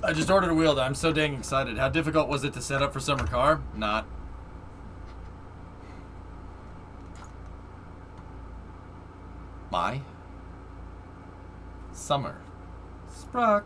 I just ordered a wheel. I'm so dang excited. How difficult was it to set up for summer car? Not. My summer Spruck.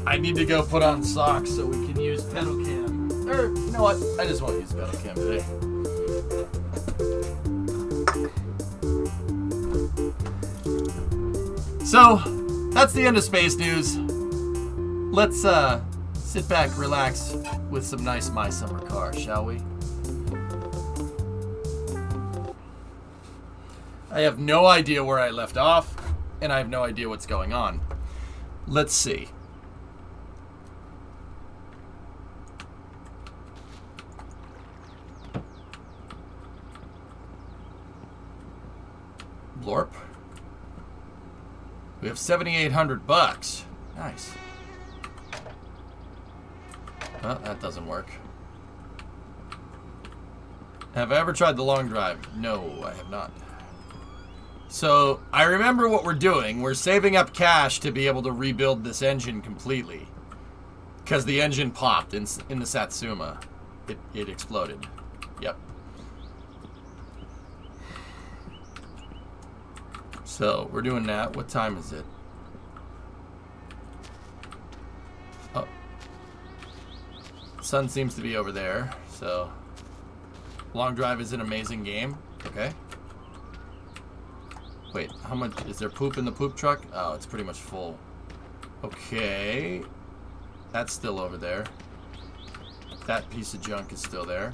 I need to go put on socks so we can use pedal cam. Or, you know what? I just won't use pedal cam today. So, that's the end of space news. Let's sit back, relax with some nice My Summer Car, shall we? I have no idea where I left off, and I have no idea what's going on. Let's see. Blorp. We have $7,800. Nice. Well, that doesn't work. Have I ever tried the long drive? No, I have not. So, I remember what we're doing. We're saving up cash to be able to rebuild this engine completely. Because the engine popped in the Satsuma. It exploded. Yep. So, we're doing that. What time is it? Oh. Sun seems to be over there. So, long drive is an amazing game. Okay. Wait, how much? Is there poop in the poop truck? Oh, it's pretty much full. Okay. That's still over there. That piece of junk is still there.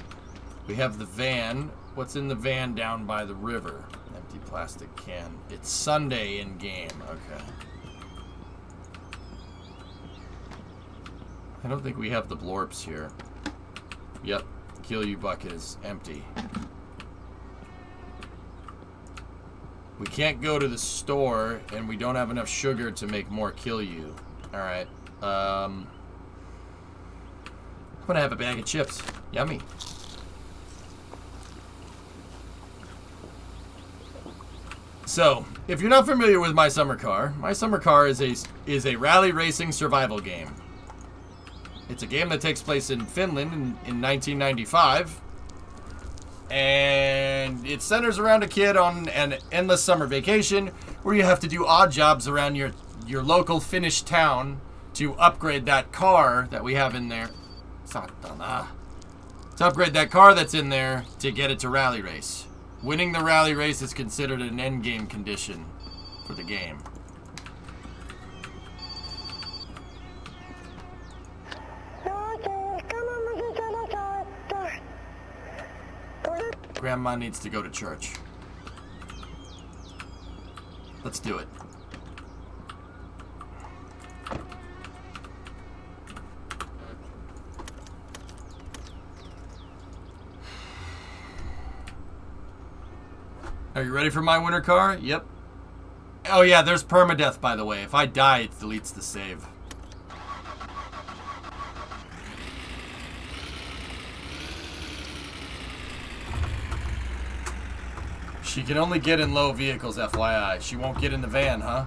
We have the van. What's in the van down by the river? Empty plastic can. It's Sunday in game. Okay. I don't think we have the blorps here. Yep. Kill you bucket is empty. We can't go to the store, and we don't have enough sugar to make more kill you. Alright. I'm gonna have a bag of chips. Yummy. So, if you're not familiar with My Summer Car is a rally racing survival game. It's a game that takes place in Finland in 1995. And it centers around a kid on an endless summer vacation where you have to do odd jobs around your local Finnish town to upgrade that car that we have in there. Satana. To upgrade that car that's in there to get it to rally race. Winning the rally race is considered an end game condition for the game. Grandma needs to go to church. Let's do it. Are you ready for my winter car? Yep. Oh yeah, there's permadeath, by the way. If I die, it deletes the save. She can only get in low vehicles, FYI. She won't get in the van, huh?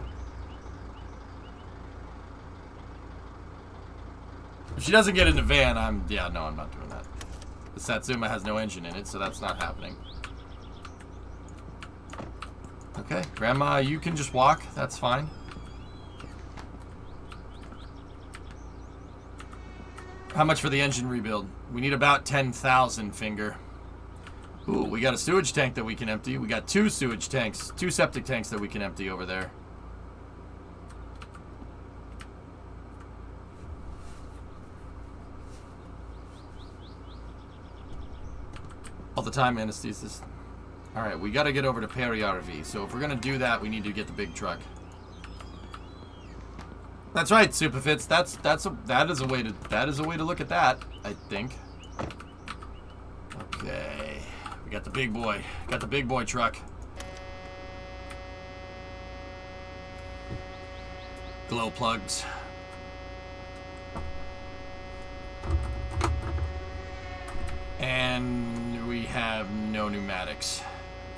If she doesn't get in the van, I'm not doing that. The Satsuma has no engine in it, so that's not happening. Okay, Grandma, you can just walk. That's fine. How much for the engine rebuild? We need about 10,000, Finger. Ooh, we got a sewage tank that we can empty. We got 2 sewage tanks, 2 septic tanks that we can empty over there. All the time, anesthesis. Alright, we gotta get over to Perijärvi. So if we're gonna do that, we need to get the big truck. That's right, Superfits. That is a way to look at that, I think. Okay. We got the big boy. Got the big boy truck. Glow plugs. And we have no pneumatics.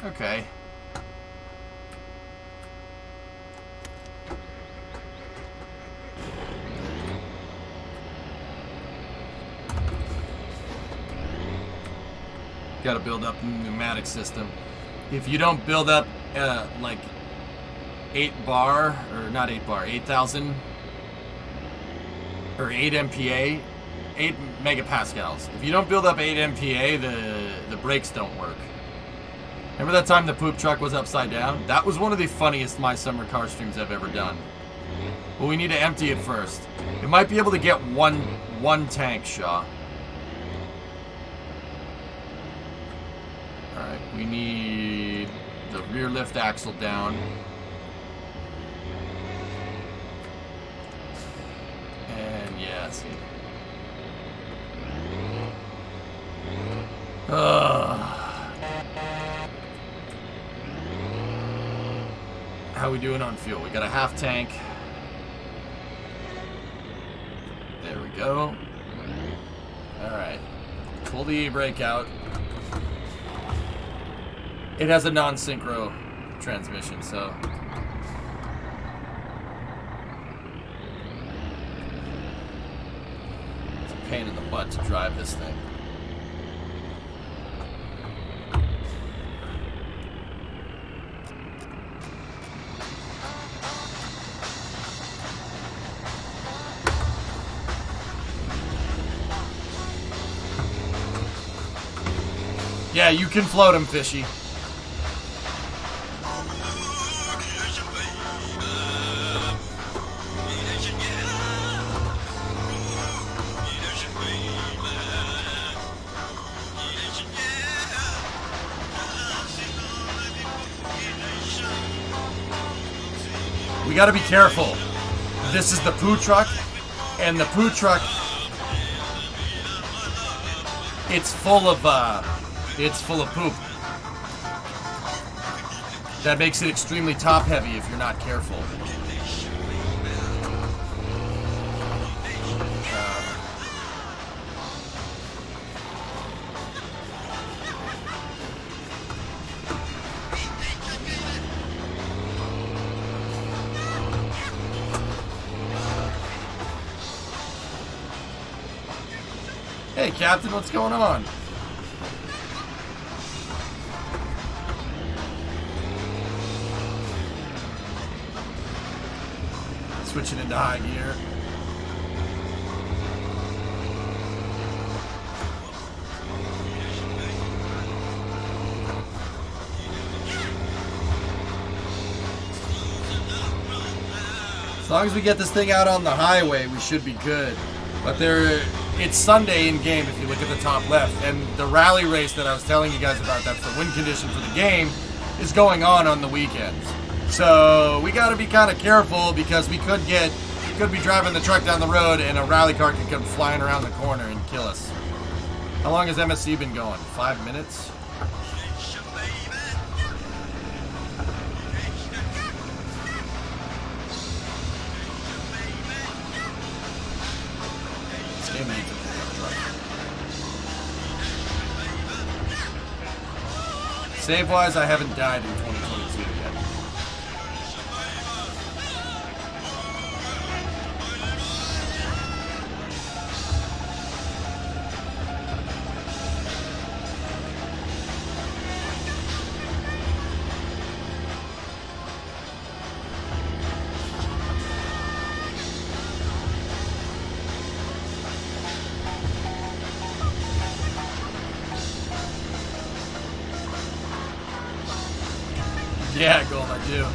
Okay. Got to build up a pneumatic system. If you don't build up like 8 bar, or not 8 bar, 8,000 or 8 MPa, 8 megapascals. If you don't build up 8 MPa, the brakes don't work. Remember that time the poop truck was upside down? That was one of the funniest My Summer Car streams I've ever done. But we need to empty it first. It might be able to get one tank, Shaw. Alright, we need the rear lift axle down. And yeah, see. How we doing on fuel? We got a half tank. There we go. Alright. Pull the e-brake out. It has a non-synchro transmission, so... it's a pain in the butt to drive this thing. Yeah, you can float him, Fishy. We gotta be careful. This is the poo truck, and the poo truck, it's full of poop. That makes it extremely top heavy if you're not careful. Hey, Captain, what's going on? Switching into high gear. As long as we get this thing out on the highway, we should be good. But it's Sunday in game if you look at the top left, and the rally race that I was telling you guys about, that's the win condition for the game, is going on the weekends. So we got to be kind of careful because we could be driving the truck down the road and a rally car could come flying around the corner and kill us. How long has MSC been going? 5 minutes? This game needs a pickup truck. Save-wise, I haven't died in 2022 yet. Yeah, Gold, I do.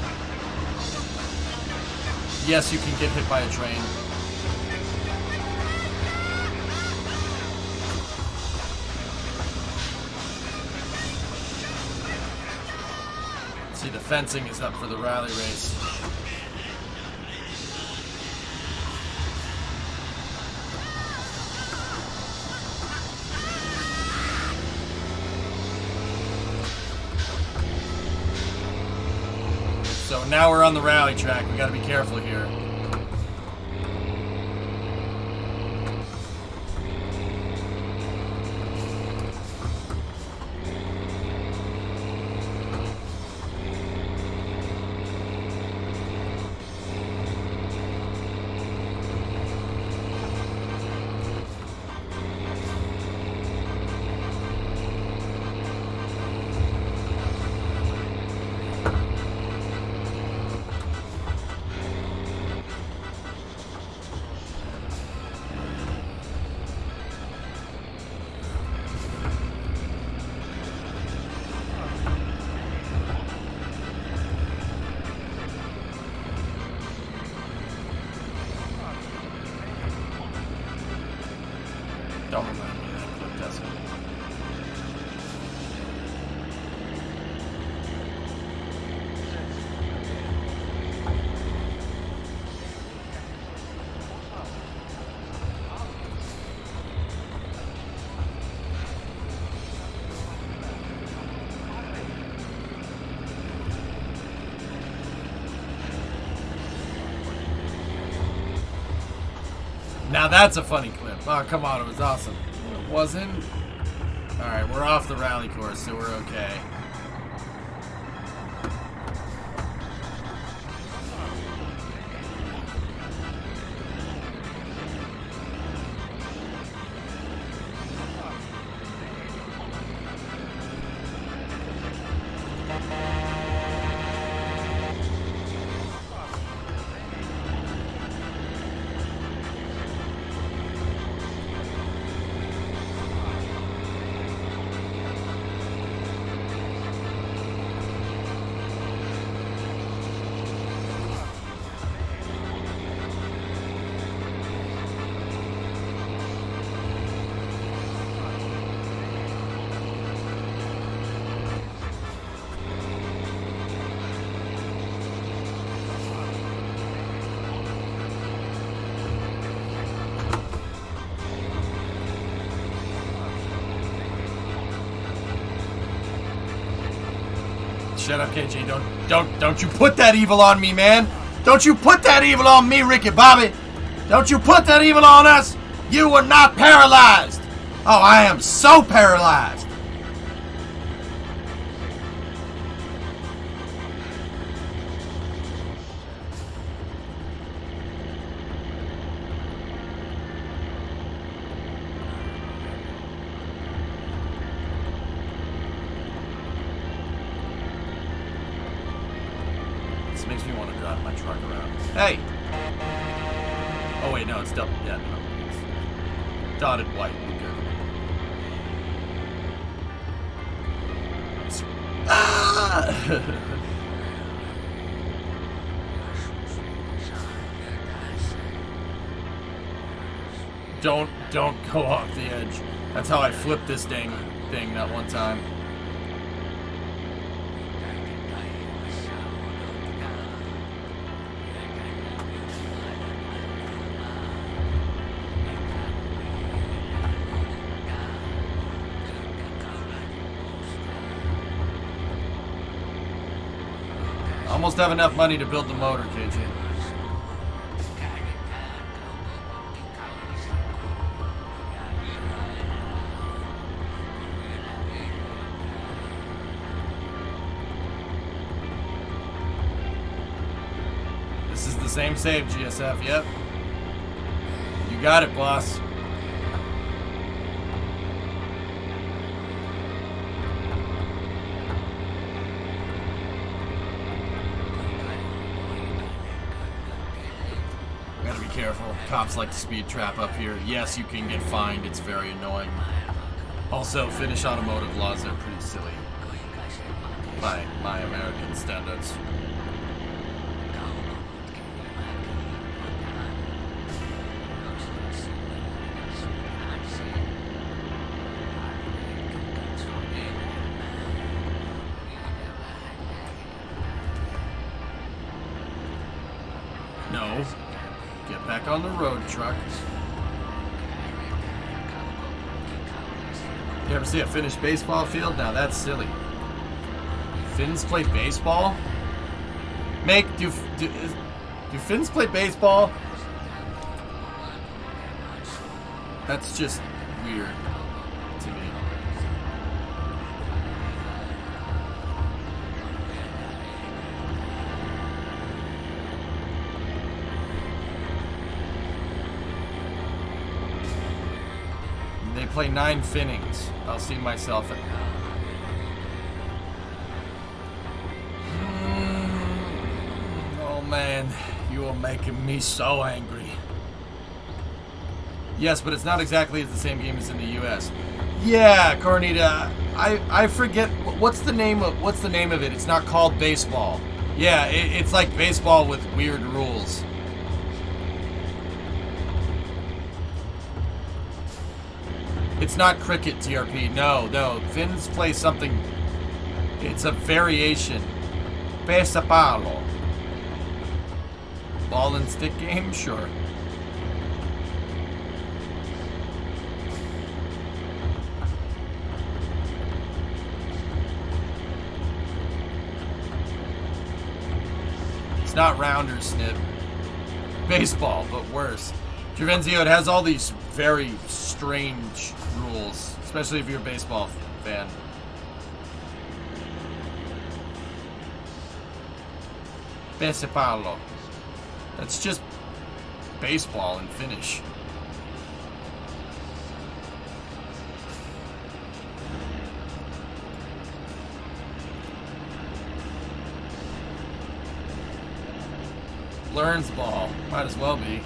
Yes, you can get hit by a train. See, the fencing is up for the rally race. now we're on the rally track. We gotta be careful here. Don't remind me of that clip, does it? Now that's a funny clip. Oh, come on, it was awesome. It wasn't? Alright, we're off the rally course, so we're okay. Shut up, KG. Don't you put that evil on me, man. Don't you put that evil on me, Ricky Bobby. Don't you put that evil on us. You were not paralyzed. Oh, I am so paralyzed. This makes me want to drive my truck around. Hey! Oh wait, no, it's double. Yeah, no. It's dotted white. We're good. Ah! Don't go off the edge. That's how I flipped this dang thing that one time. Almost have enough money to build the motor, KJ. This is the same save, GSF, yep. You got it, boss. Careful. Cops like to speed trap up here. Yes, you can get fined. It's very annoying. Also, Finnish automotive laws are pretty silly by my American standards. No. Get back on the road, truck. You ever see a Finnish baseball field? Now that's silly. Finns play baseball? Do Finns play baseball? That's just weird to me. They play 9 Finnings. I'll see myself at. Oh man, you are making me so angry. Yes, but it's not exactly the same game as in the U.S. Yeah, Cornita, I forget what's the name of it. It's not called baseball. Yeah, it's like baseball with weird rules. It's not cricket, TRP. No. Finns play something. It's a variation. Pesapalo. Ball and stick game? Sure. It's not rounder, Snip. Baseball, but worse. Juvenzio, it has all these very strange rules, especially if you're a baseball fan. Pesapalo. That's just baseball in Finnish. Learns ball. Might as well be.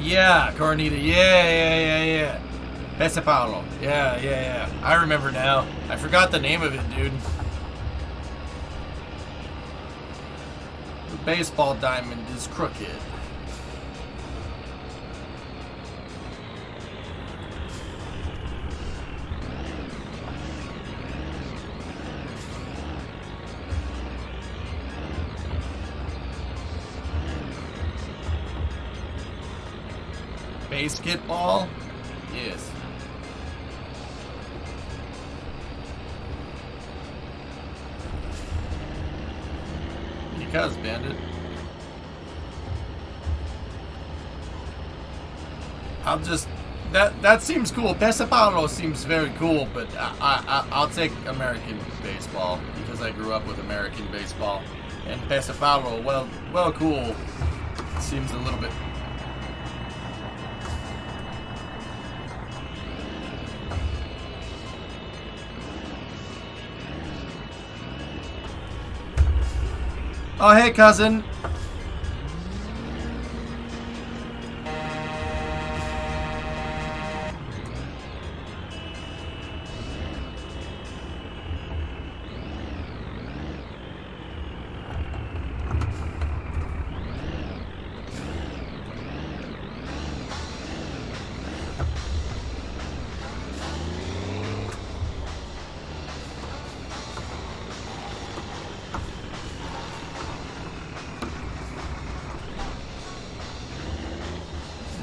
Yeah, Cornita. Yeah. Pesapalo. Yeah. I remember now. I forgot the name of it, dude. The baseball diamond is crooked. Basketball? Yes. Because, Bandit. I'll just... That seems cool. Pesapalo seems very cool, but I'll take American baseball because I grew up with American baseball. And Pesapalo, well, cool. Seems a little bit... Oh, hey, cousin.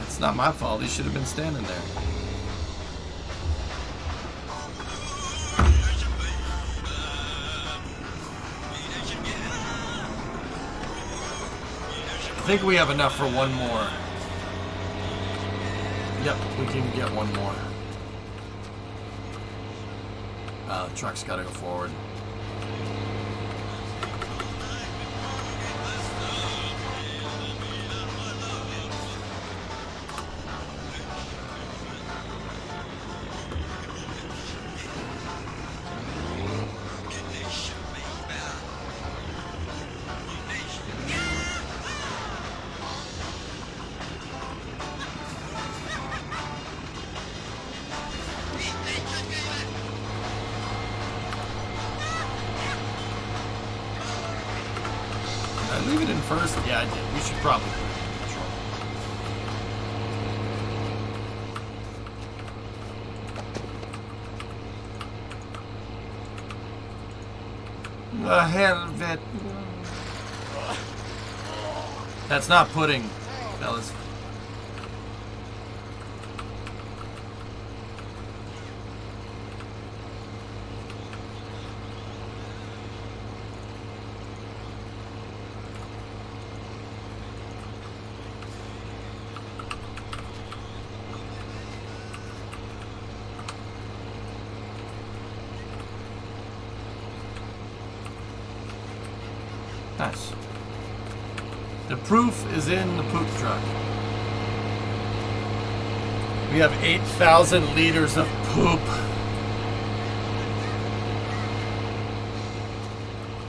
It's not my fault. He should have been standing there. I think we have enough for one more. Yep, we can get one more. The truck's got to go forward. Leave it in first? Yeah, I did. We should probably put it in neutral. The hell of it. That's not pudding, fellas. Nice. The proof is in the poop truck. We have 8,000 liters of poop.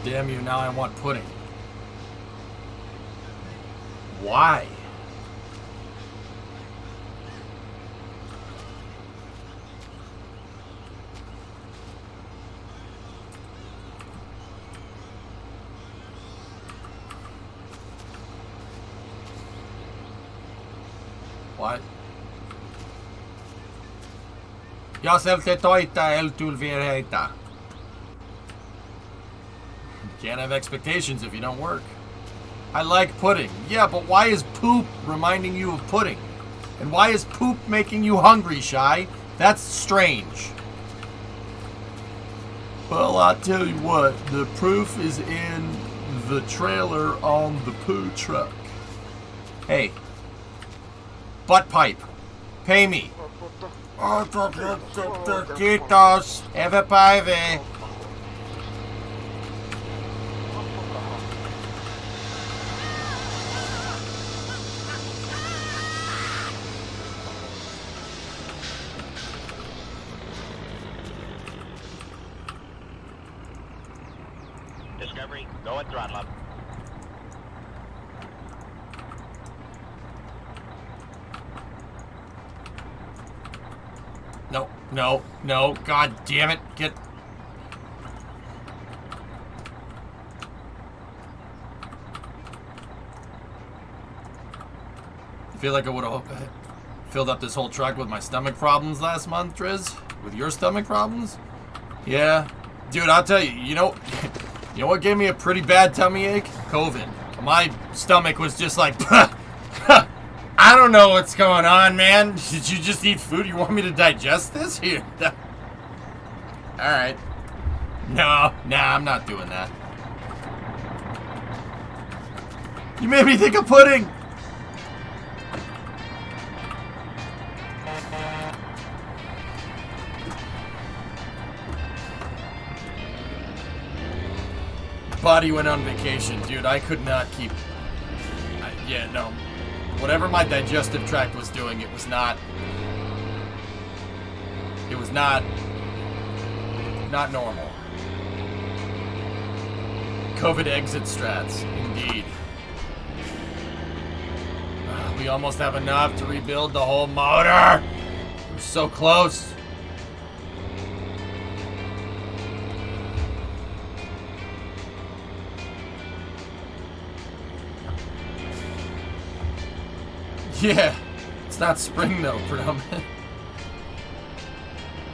Damn you, now I want pudding. Why? What? Jag sälte toita el tulverheita. Can't have expectations if you don't work. I like pudding. Yeah, but why is poop reminding you of pudding? And why is poop making you hungry, Shy? That's strange. Well, I tell you what, the proof is in the trailer on the poo truck. Hey. Butt pipe. Pay me. Kiitos. Hyvää päivää. Discovery, go at throttle up. No, no, no. God damn it. Get... I feel like I would have filled up this whole truck with my stomach problems last month, Driz. With your stomach problems? Yeah. Dude, I'll tell you, you know what gave me a pretty bad tummy ache? COVID. My stomach was just like, I don't know what's going on, man. Did you just eat food? You want me to digest this? Here. Alright. No, nah, I'm not doing that. You made me think of pudding! Body went on vacation, dude. I could not keep... yeah, no. Whatever my digestive tract was doing, it was not normal. COVID exit strats, indeed. We almost have enough to rebuild the whole motor. We're so close. Yeah, it's not spring though, predominant.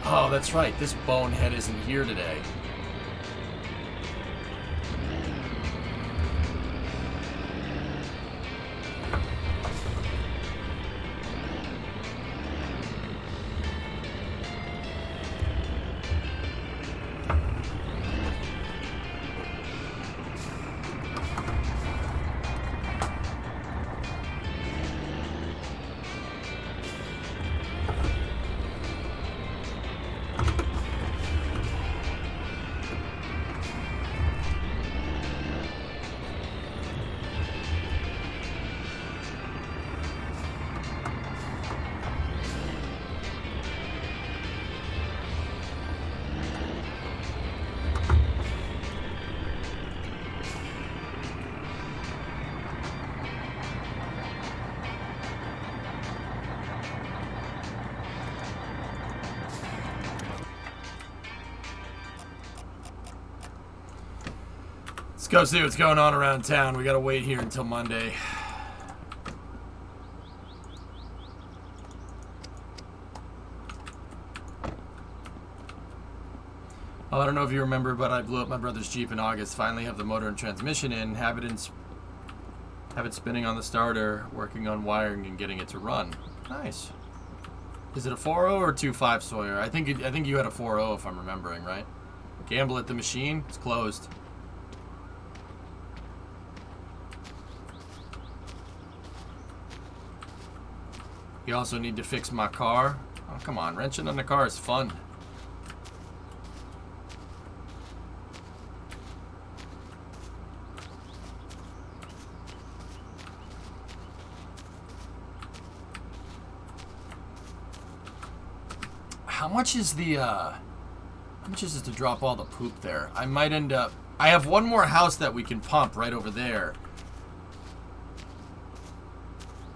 Oh, that's right. This bonehead isn't here today. Let's go see what's going on around town. We gotta wait here until Monday. Oh, I don't know if you remember, but I blew up my brother's Jeep in August. Finally have the motor and transmission in. Have it spinning on the starter, working on wiring and getting it to run. Nice. Is it a 4.0 or 2.5, Sawyer? I think you had a 4.0 if I'm remembering, right? Gamble at the machine. It's closed. You also need to fix my car. Oh, come on. Wrenching on the car is fun. How much is it to drop all the poop there? I might end up... I have one more house that we can pump right over there.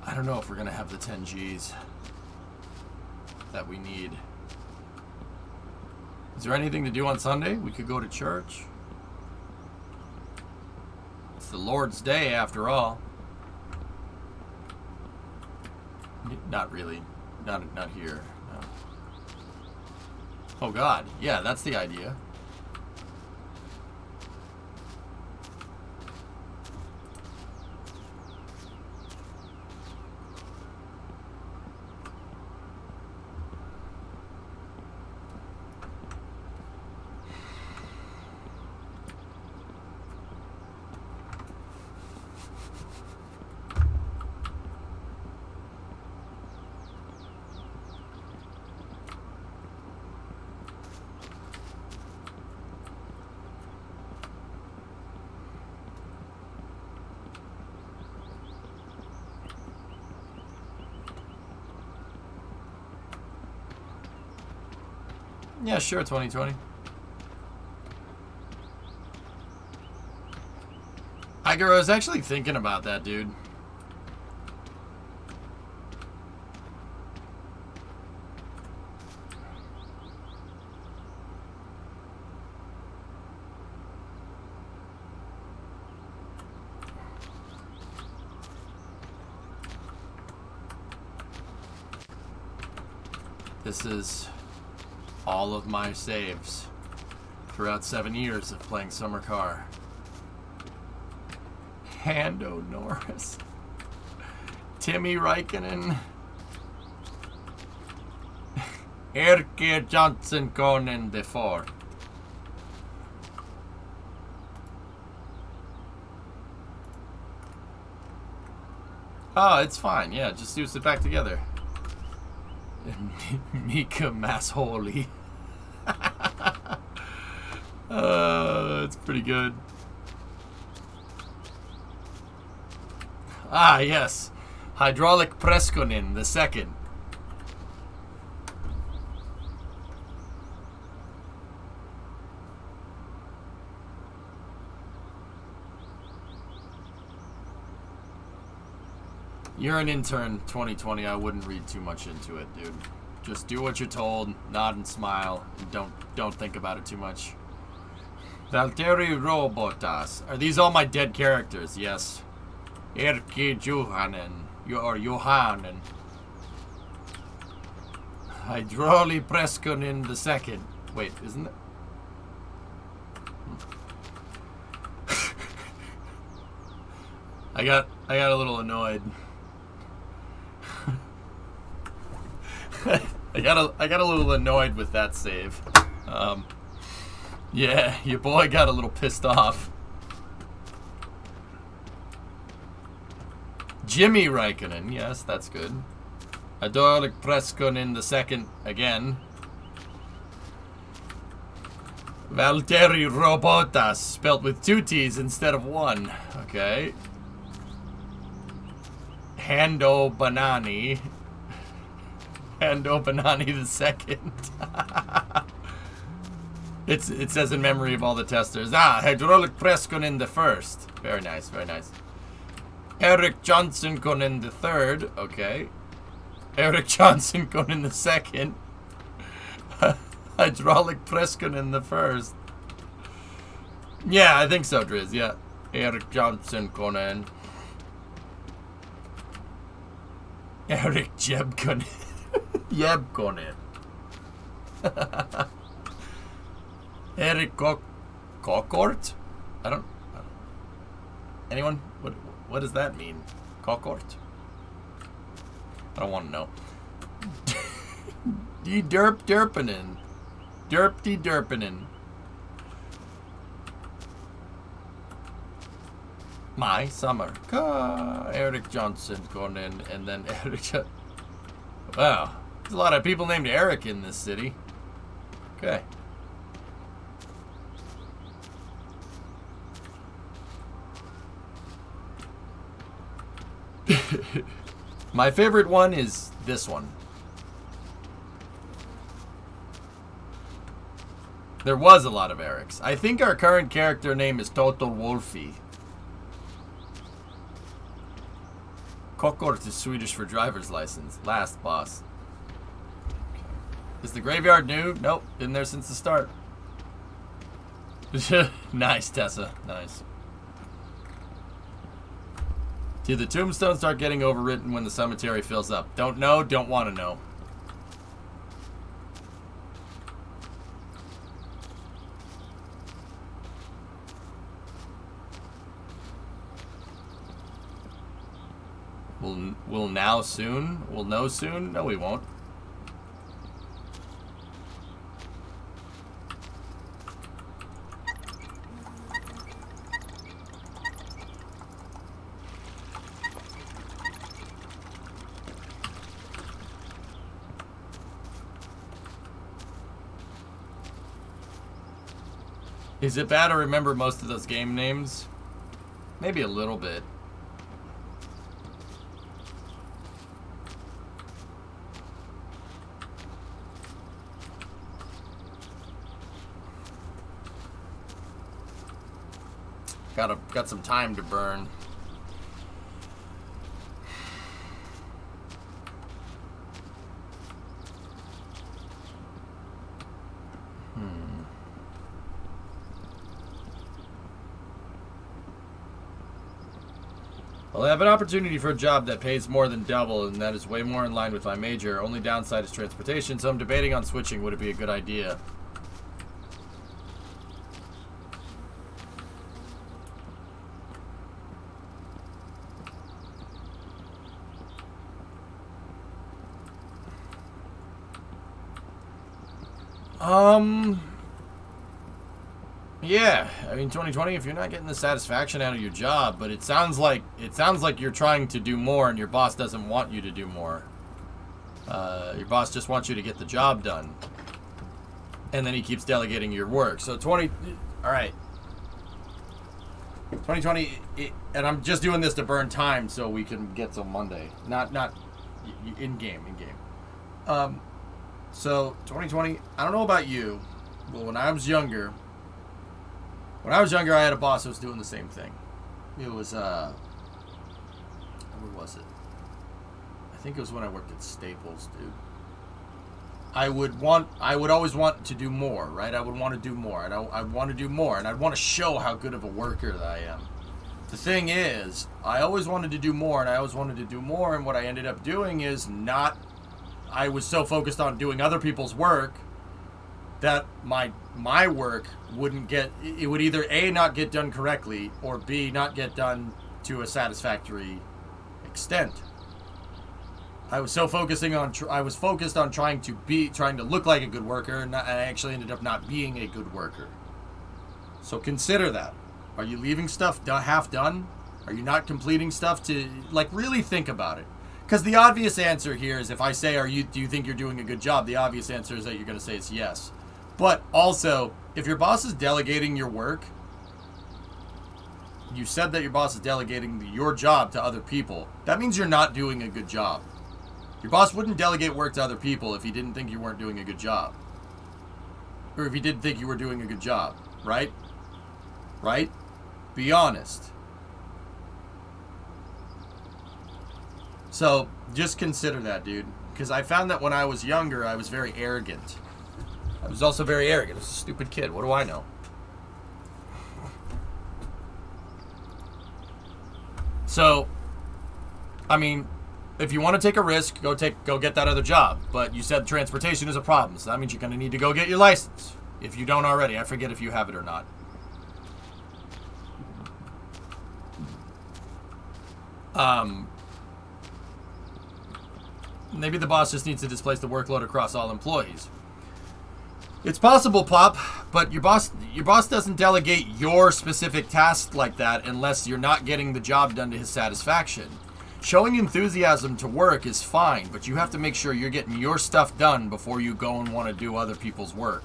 I don't know if we're going to have the 10 Gs that we need. Is there anything to do on Sunday? We could go to church. It's the Lord's Day after all. Not really. Not here. No. Oh God. Yeah, that's the idea. Yeah, sure, 2020. I was actually thinking about that, dude. This is all of my saves throughout 7 years of playing Summer Car. Hando Norris. Timmy Räikkönen. Erkki Johnson Konen de Ford. Oh, it's fine. Yeah, just use it back together. Mika Massholi. It's pretty good. Ah, yes. Hydraulic Preskonen the second. You're an intern, 2020. I wouldn't read too much into it, dude. Just do what you're told, nod and smile, and don't think about it too much. Valtteri Robotas. Are these all my dead characters? Yes. Erkki Juhanen. Or Johanen. Hydrauli Preskonen the second. Wait, isn't it? I got a little annoyed. I got a little annoyed with that save. Yeah, your boy got a little pissed off. Jimmy Räikkönen, yes, that's good. Hydraulic Preskonen the second again. Valtteri Robotas, spelled with 2 T's instead of 1. Okay. Hando Banani. Hando Banani the second. It says in memory of all the testers. Ah, Hydraulic Preskonen the first. Very nice, very nice. Erik Johnson Konen the third. Okay. Erik Johnson Konen the second. Hydraulic Preskonen the first. Yeah, I think so, Driz. Yeah. Erik Johnson Konen. Erik Jebkonen. Jebkonen. Eric Cockort? I don't. Anyone? What does that mean? Cockort? I don't want to know. Die Derpinen. Derpty Derpinen. My summer. Eric Johnson going in, and then Eric. Wow. There's a lot of people named Eric in this city. Okay. My favorite one is this one. There was a lot of Erics. I think our current character name is Total Wolfie. Kokkort is Swedish for driver's license. Last boss. Okay. Is the graveyard new? Nope. Been there since the start. Nice, Tessa. Nice. Do the tombstones start getting overwritten when the cemetery fills up? Don't know, don't want to know. We'll now soon? We'll know soon? No, we won't. Is it bad to remember most of those game names? Maybe a little bit. Got some time to burn. Well, I have an opportunity for a job that pays more than double, and that is way more in line with my major. Only downside is transportation, so I'm debating on switching. Would it be a good idea? Yeah, I mean 2020, if you're not getting the satisfaction out of your job, but it sounds like you're trying to do more and your boss doesn't want you to do more. Your boss just wants you to get the job done. And then he keeps delegating your work. So all right. 2020, and I'm just doing this to burn time so we can get till Monday. Not in game. So 2020, I don't know about you, but when I was younger, I had a boss that was doing the same thing. It was, where was it? I think it was when I worked at Staples, dude. I would always want to do more, right? I would want to do more, and I'd want to do more, and I'd want to show how good of a worker that I am. The thing is, I always wanted to do more, and what I ended up doing is I was so focused on doing other people's work that my work would either A, not get done correctly, or B, not get done to a satisfactory extent. I was focused on trying to look like a good worker, and I actually ended up not being a good worker. So consider that. Are you leaving stuff half done? Are you not completing stuff to, really think about it? Because the obvious answer here is, if I say, do you think you're doing a good job? The obvious answer is that you're going to say it's yes. But also, if your boss is delegating your work, you said that your boss is delegating your job to other people. That means you're not doing a good job. Your boss wouldn't delegate work to other people if he didn't think you weren't doing a good job. Or if he didn't think you were doing a good job, right? Right? Be honest. So, just consider that, dude. Because I found that when I was younger, I was very arrogant. I was also very arrogant. I was a stupid kid. What do I know? So, I mean, if you want to take a risk, go get that other job. But you said transportation is a problem, so that means you're going to need to go get your license. If you don't already, I forget if you have it or not. Maybe the boss just needs to displace the workload across all employees. It's possible, Pop, but your boss doesn't delegate your specific task like that unless you're not getting the job done to his satisfaction. Showing enthusiasm to work is fine, but you have to make sure you're getting your stuff done before you go and want to do other people's work.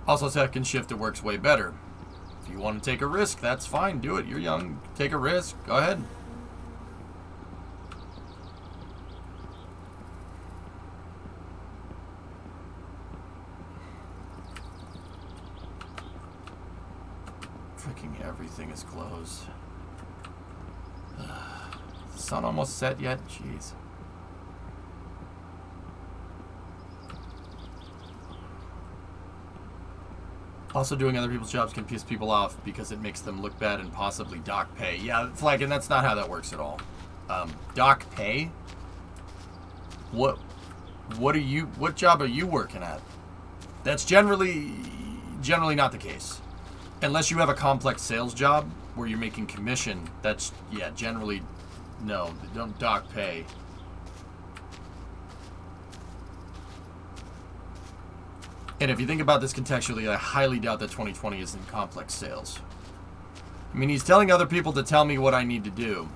Also, second shift, it works way better. If you want to take a risk, that's fine. Do it. You're young. Take a risk. Go ahead. Freaking everything is closed. The sun almost set yet? Jeez. Also, doing other people's jobs can piss people off because it makes them look bad and possibly dock pay. Yeah, Flag, and that's not how that works at all. Dock pay? What job are you working at? That's generally not the case. Unless you have a complex sales job where you're making commission, that's, yeah, generally, no, don't dock pay. And if you think about this contextually, I highly doubt that 2020 is in complex sales. I mean, he's telling other people to tell me what I need to do.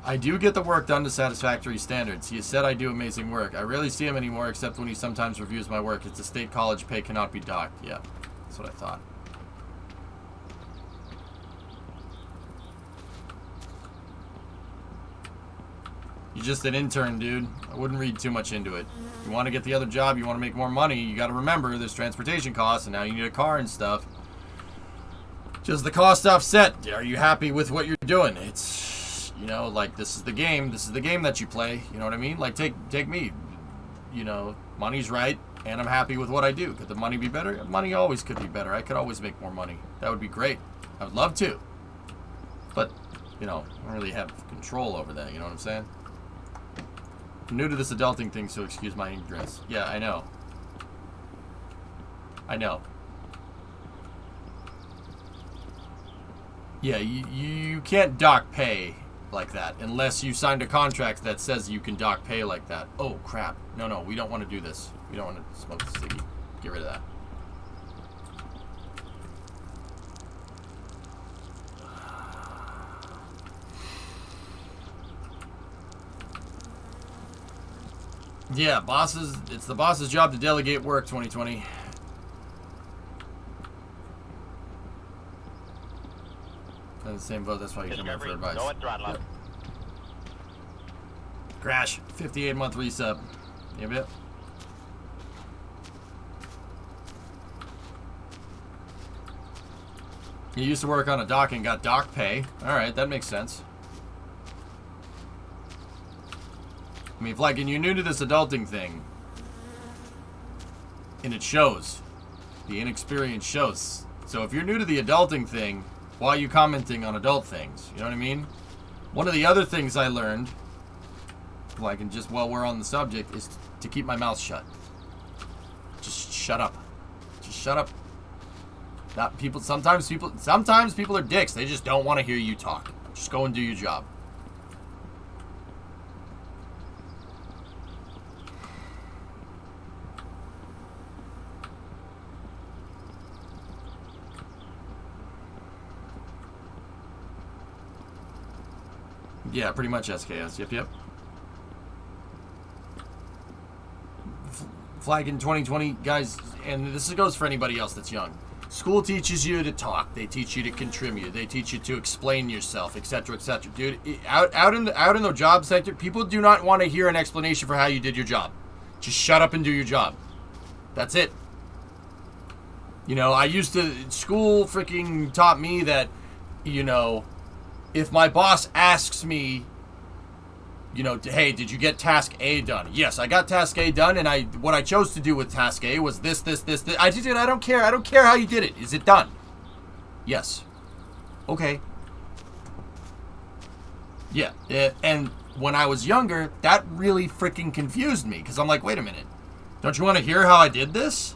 I do get the work done to satisfactory standards. He has said I do amazing work. I rarely see him anymore except when he sometimes reviews my work. It's a state college, pay cannot be docked. Yeah, that's what I thought. You're just an intern, dude. I wouldn't read too much into it. You want to get the other job, you want to make more money, you got to remember there's transportation costs, and now you need a car and stuff. Just the cost offset. Are you happy with what you're doing? It's, you know, like, this is the game. This is the game that you play. You know what I mean? Like, take me. You know, money's right, and I'm happy with what I do. Could the money be better? Money always could be better. I could always make more money. That would be great. I would love to. But, you know, I don't really have control over that. You know what I'm saying? I'm new to this adulting thing, so excuse my ignorance. Yeah, I know. I know. Yeah, you can't dock pay like that unless you signed a contract that says you can dock pay like that. Oh, crap. No, we don't want to do this. We don't want to smoke the ciggy. Get rid of that. Yeah, bosses. It's the boss's job to delegate work. 2020. And the same vote. That's why you come in for advice. Go at throttle up. Crash. 58-month resub. Yep. You used to work on a dock and got dock pay. All right, that makes sense. I mean, like, and you're new to this adulting thing, and it shows. The inexperience shows. So if you're new to the adulting thing, why are you commenting on adult things? You know what I mean? One of the other things I learned, like, and just while we're on the subject, is to keep my mouth shut. Just shut up. Just shut up. Not people. Sometimes people are dicks. They just don't want to hear you talk. Just go and do your job. Yeah, pretty much SKS. Yep. Flag in 2020, guys, and this goes for anybody else that's young. School teaches you to talk. They teach you to contribute. They teach you to explain yourself, etc., etc. Dude, out in the job sector, people do not want to hear an explanation for how you did your job. Just shut up and do your job. That's it. You know, school freaking taught me that, you know, if my boss asks me, you know, hey, did you get task A done? Yes, I got task A done, and what I chose to do with task A was this. I don't care. I don't care how you did it. Is it done? Yes. Okay. Yeah, and when I was younger, that really freaking confused me because I'm like, wait a minute, don't you want to hear how I did this?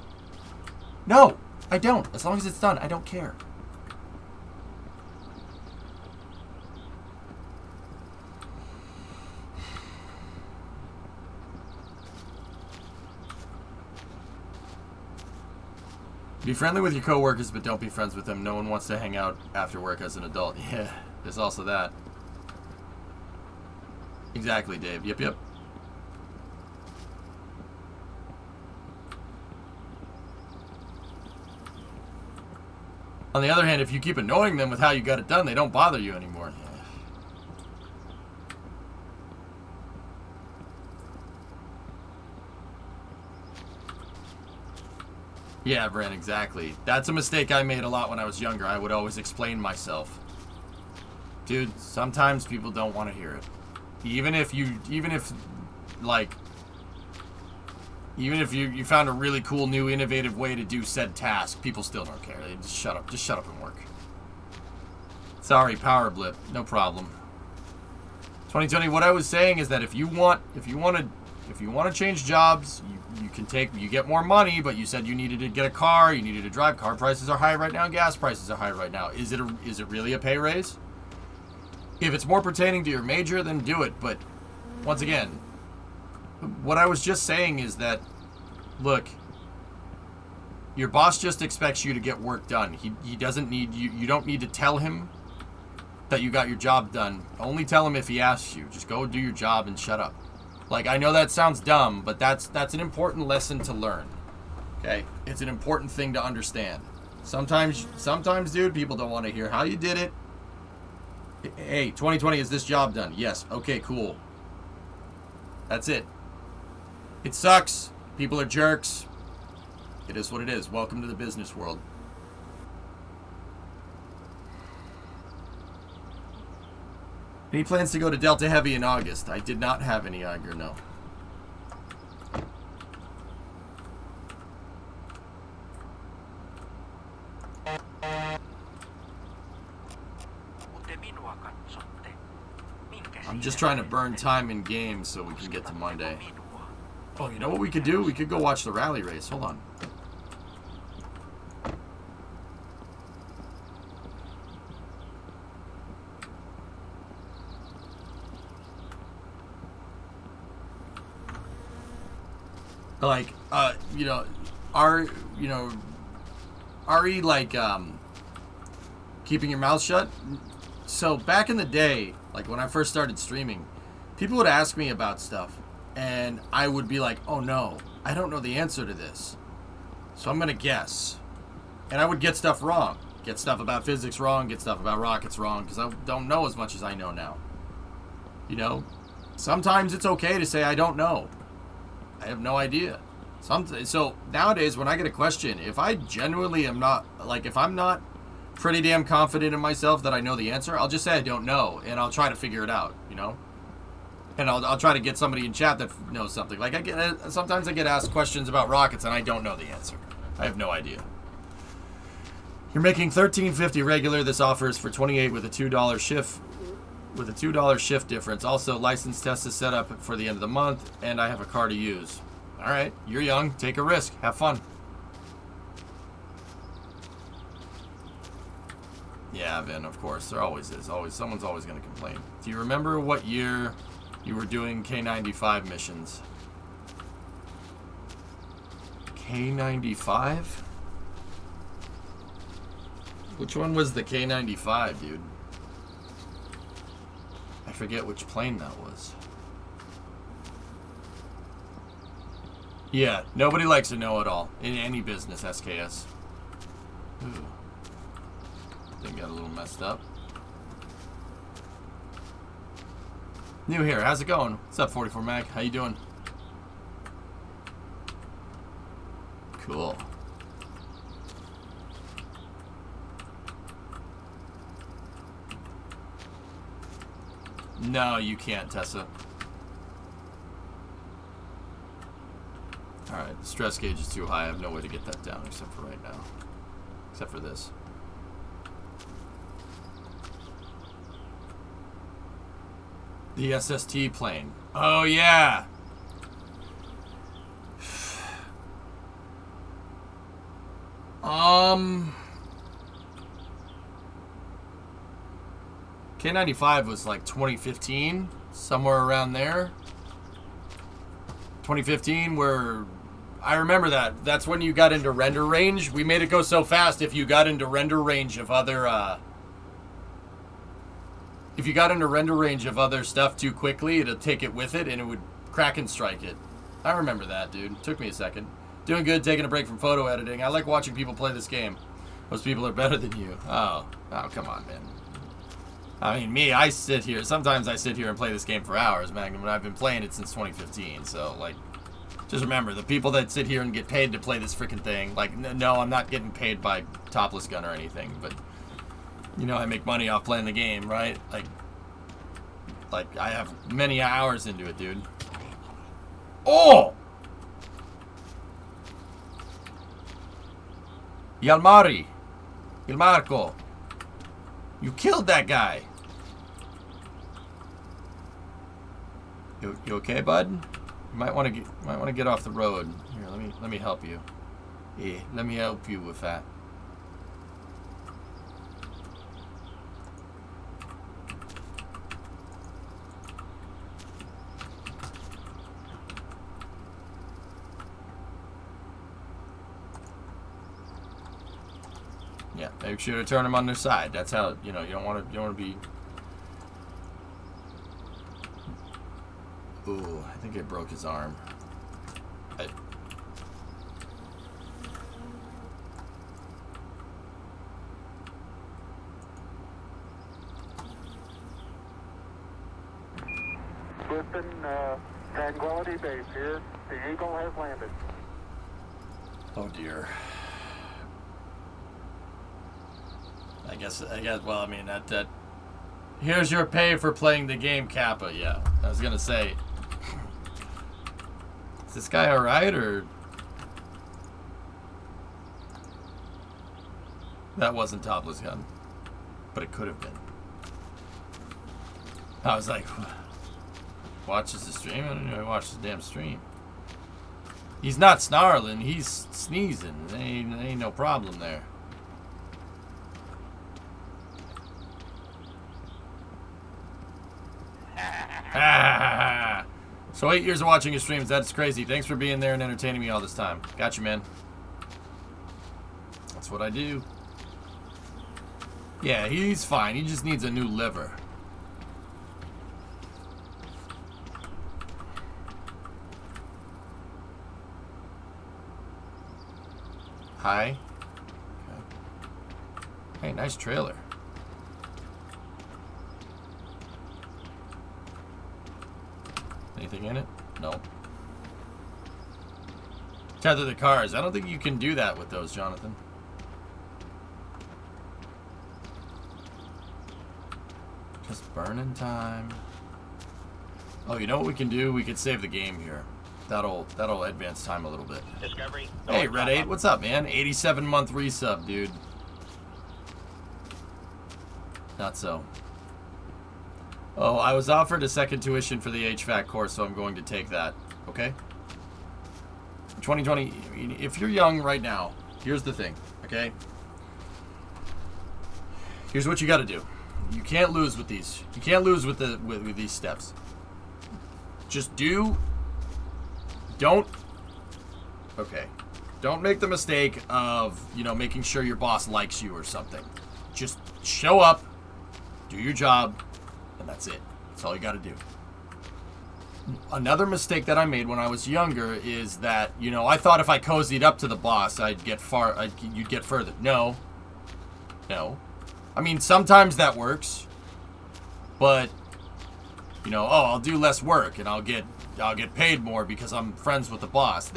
No, I don't. As long as it's done, I don't care. Be friendly with your coworkers, but don't be friends with them. No one wants to hang out after work as an adult. Yeah, there's also that. Exactly, Dave. Yep, yep. On the other hand, if you keep annoying them with how you got it done, they don't bother you anymore. Yeah, Brent, exactly. That's a mistake I made a lot when I was younger. I would always explain myself. Dude, sometimes people don't want to hear it. Even if you found a really cool, new, innovative way to do said task, people still don't care. They just shut up. Just shut up and work. Sorry, power blip. No problem. 2020, what I was saying is that if you want to change jobs, you get more money, but you said you needed to get a car, you needed to drive. Car prices are high right now, gas prices are high right now. Is it really a pay raise? If it's more pertaining to your major, then do it. But once again, what I was just saying is that, look, your boss just expects you to get work done. He doesn't need you. You don't need to tell him that you got your job done. Only tell him if he asks you. Just go do your job and shut up. Like, I know that sounds dumb, but that's an important lesson to learn. Okay? It's an important thing to understand. Sometimes, dude, people don't want to hear how you did it. Hey, 2020, is this job done? Yes. Okay, cool. That's it. It sucks. People are jerks. It is what it is. Welcome to the business world. Any plans to go to Delta Heavy in August? I did not have any Iger, no. I'm just trying to burn time in games so we can get to Monday. Oh, you know what we could do? We could go watch the rally race. Hold on. Like, RE, like, keeping your mouth shut. So back in the day, like when I first started streaming, people would ask me about stuff and I would be like, oh no, I don't know the answer to this. So I'm going to guess. And I would get stuff wrong. Get stuff about physics wrong, get stuff about rockets wrong, because I don't know as much as I know now. You know? Sometimes it's okay to say I don't know. I have no idea. So nowadays when I get a question, if I genuinely am not, like if I'm not pretty damn confident in myself that I know the answer, I'll just say I don't know, and I'll try to figure it out, you know? And I'll try to get somebody in chat that knows something. Like sometimes I get asked questions about rockets and I don't know the answer. I have no idea. You're making $13.50 regular. This offer is for $28 with a $2 shift. With a $2 shift difference. Also, license test is set up for the end of the month, and I have a car to use. All right, you're young. Take a risk. Have fun. Yeah, Vin, of course. There always is. Someone's always going to complain. Do you remember what year you were doing K95 missions? K95? Which one was the K95, dude? I forget which plane that was. Yeah, nobody likes to know it all in any business, SKS. Ooh. Thing got a little messed up. New here, how's it going? What's up, 44 Mag? How you doing? Cool. No, you can't, Tessa. Alright, the stress gauge is too high. I have no way to get that down except for right now. Except for this. The SST plane. Oh, yeah. K95 was like 2015, somewhere around there. 2015, where I remember that. That's when you got into render range. We made it go so fast. If you got into render range of other, stuff too quickly, it'll take it with it and it would crack and strike it. I remember that, dude. Took me a second. Doing good, taking a break from photo editing. I like watching people play this game. Most people are better than you. Oh, come on, man. I mean, me, sometimes I sit here and play this game for hours, Magnum, and I've been playing it since 2015, so, like, just remember, the people that sit here and get paid to play this freaking thing, like, no, I'm not getting paid by Topless Gun or anything, but, you know, I make money off playing the game, right? Like, I have many hours into it, dude. Oh! Yalmari. Il Marco. You killed that guy. You okay, bud? You might want to get off the road. Here, let me help you. Yeah, let me help you with that. Yeah, make sure to turn them on their side. That's how, you don't want to be. Ooh, I think it broke his arm. Clifton, Tranquility Base here. The Eagle has landed. Oh dear. I guess, well, I mean, that, here's your pay for playing the game, Kappa, yeah. I was gonna say, is this guy alright, or? That wasn't Topless Gun, but it could have been. I was like, watches the stream? I didn't know he watched the damn stream. He's not snarling, he's sneezing. There ain't no problem there. So 8 years of watching your streams, that's crazy. Thanks for being there and entertaining me all this time. Got you, man. That's what I do. Yeah, he's fine. He just needs a new liver. Hi. Okay. Hey, nice trailer. Anything in it? No. Tether the cars. I don't think you can do that with those, Jonathan. Just burning time. Oh, you know what we can do? We could save the game here. That'll advance time a little bit. Discovery. Hey, Red 8, what's up, man? 87-month resub, dude. Not so. Oh, I was offered a second tuition for the HVAC course, so I'm going to take that. Okay? 2020, if you're young right now, here's the thing, okay? Here's what you got to do. You can't lose with these. You can't lose with these steps. Just don't make the mistake of, making sure your boss likes you or something. Just show up, do your job, and that's it. That's all you got to do. Another mistake that I made when I was younger is that, I thought if I cozied up to the boss, you'd get further. No. I mean, sometimes that works, but, I'll do less work and I'll get paid more because I'm friends with the boss.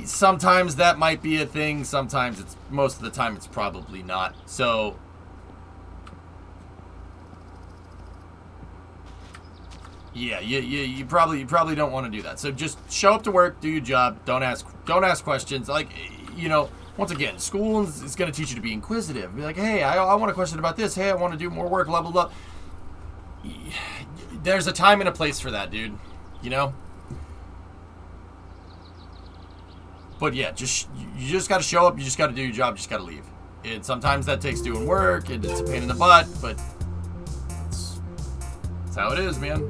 Sometimes that might be a thing. Sometimes most of the time it's probably not. So, yeah, you probably don't want to do that. So just show up to work, do your job. Don't ask questions. Like, once again, school is going to teach you to be inquisitive. Be like, hey, I want a question about this. Hey, I want to do more work, blah, blah, blah. There's a time and a place for that, dude. You know? But yeah, you just got to show up. You just got to do your job. You just got to leave. And sometimes that takes doing work, and it's a pain in the butt, but that's how it is, man.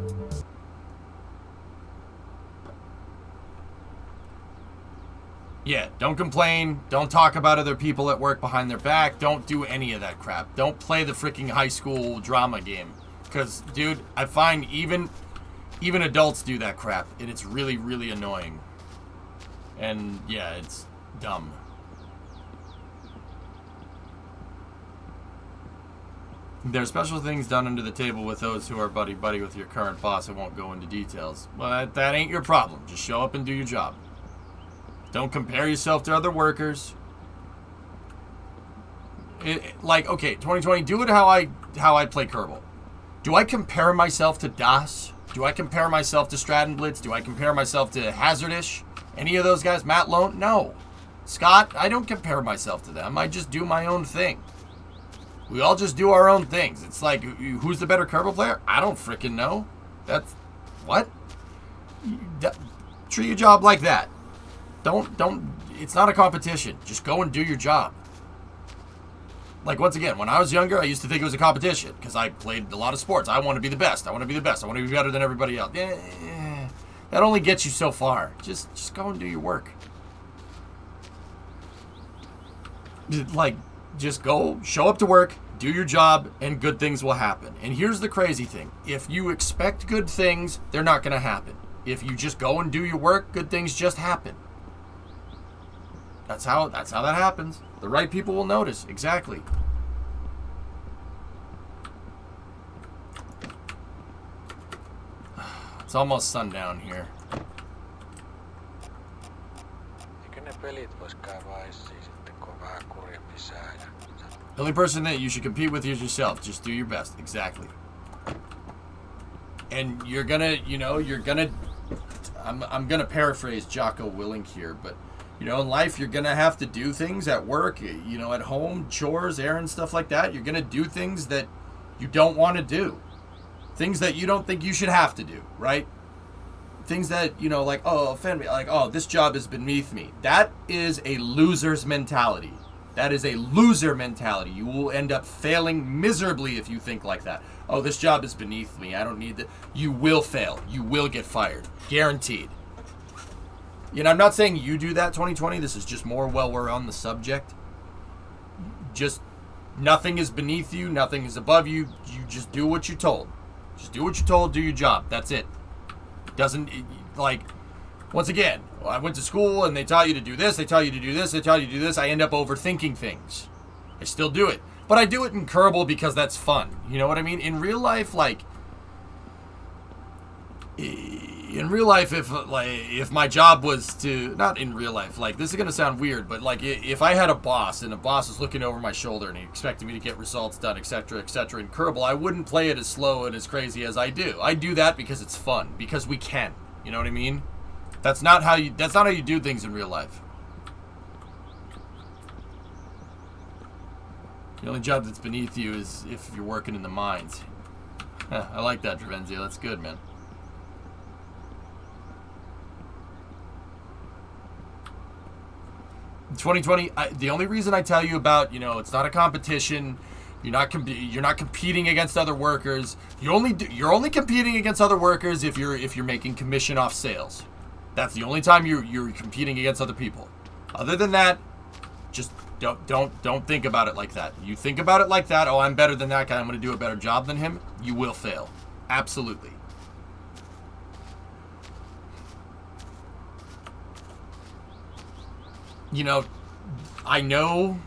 Yeah, don't complain. Don't talk about other people at work behind their back. Don't do any of that crap. Don't play the freaking high school drama game. Because, dude, I find even adults do that crap, and it's really, really annoying. And, yeah, it's dumb. There are special things done under the table with those who are buddy-buddy with your current boss. I won't go into details. But that ain't your problem. Just show up and do your job. Don't compare yourself to other workers. Like, okay, 2020, do it how I play Kerbal. Do I compare myself to Das? Do I compare myself to Stratton Blitz? Do I compare myself to Hazardish? Any of those guys? Matt Lone? No. Scott, I don't compare myself to them. I just do my own thing. We all just do our own things. It's like, who's the better Kerbal player? I don't freaking know. That's, what? Treat your job like that. Don't, it's not a competition. Just go and do your job. Like, once again, when I was younger, I used to think it was a competition because I played a lot of sports. I want to be the best. I want to be the best. I want to be better than everybody else. That only gets you so far. Just go and do your work. Like, just go, show up to work, do your job, and good things will happen. And here's the crazy thing. If you expect good things, they're not going to happen. If you just go and do your work, good things just happen. That's how that happens. The right people will notice. Exactly. It's almost sundown here. The only person that you should compete with is yourself. Just do your best. Exactly. And you're gonna, I'm gonna paraphrase Jocko Willink here, but in life, you're going to have to do things at work, at home, chores, errands, stuff like that. You're going to do things that you don't want to do. Things that you don't think you should have to do, right? Things that, like, oh, offend me. Like, oh, this job is beneath me. That is a loser's mentality. That is a loser mentality. You will end up failing miserably if you think like that. Oh, this job is beneath me. I don't need that. You will fail. You will get fired. Guaranteed. I'm not saying you do that, 2020. This is just more while we're on the subject. Just nothing is beneath you. Nothing is above you. You just do what you're told. Just do what you're told. Do your job. That's it. Once again, I went to school and they taught you to do this. They taught you to do this. They taught you to do this. I end up overthinking things. I still do it. But I do it in Kerbal because that's fun. You know what I mean? In real life, if my job was to, not in real life, this is going to sound weird, but if I had a boss and a boss was looking over my shoulder and he expected me to get results done, etc., in Kerbal, I wouldn't play it as slow and as crazy as I do. I do that because it's fun, because we can. You know what I mean? That's not how you do things in real life. The only job that's beneath you is if you're working in the mines. I like that, Dravenzio. That's good, man. 2020, the only reason I tell you about, it's not a competition. You're not competing against other workers. You're only competing against other workers if you're making commission off sales. That's the only time you're competing against other people. Other than that, just don't think about it like that. You think about it like that, oh, I'm better than that guy, I'm going to do a better job than him, you will fail. Absolutely. I know,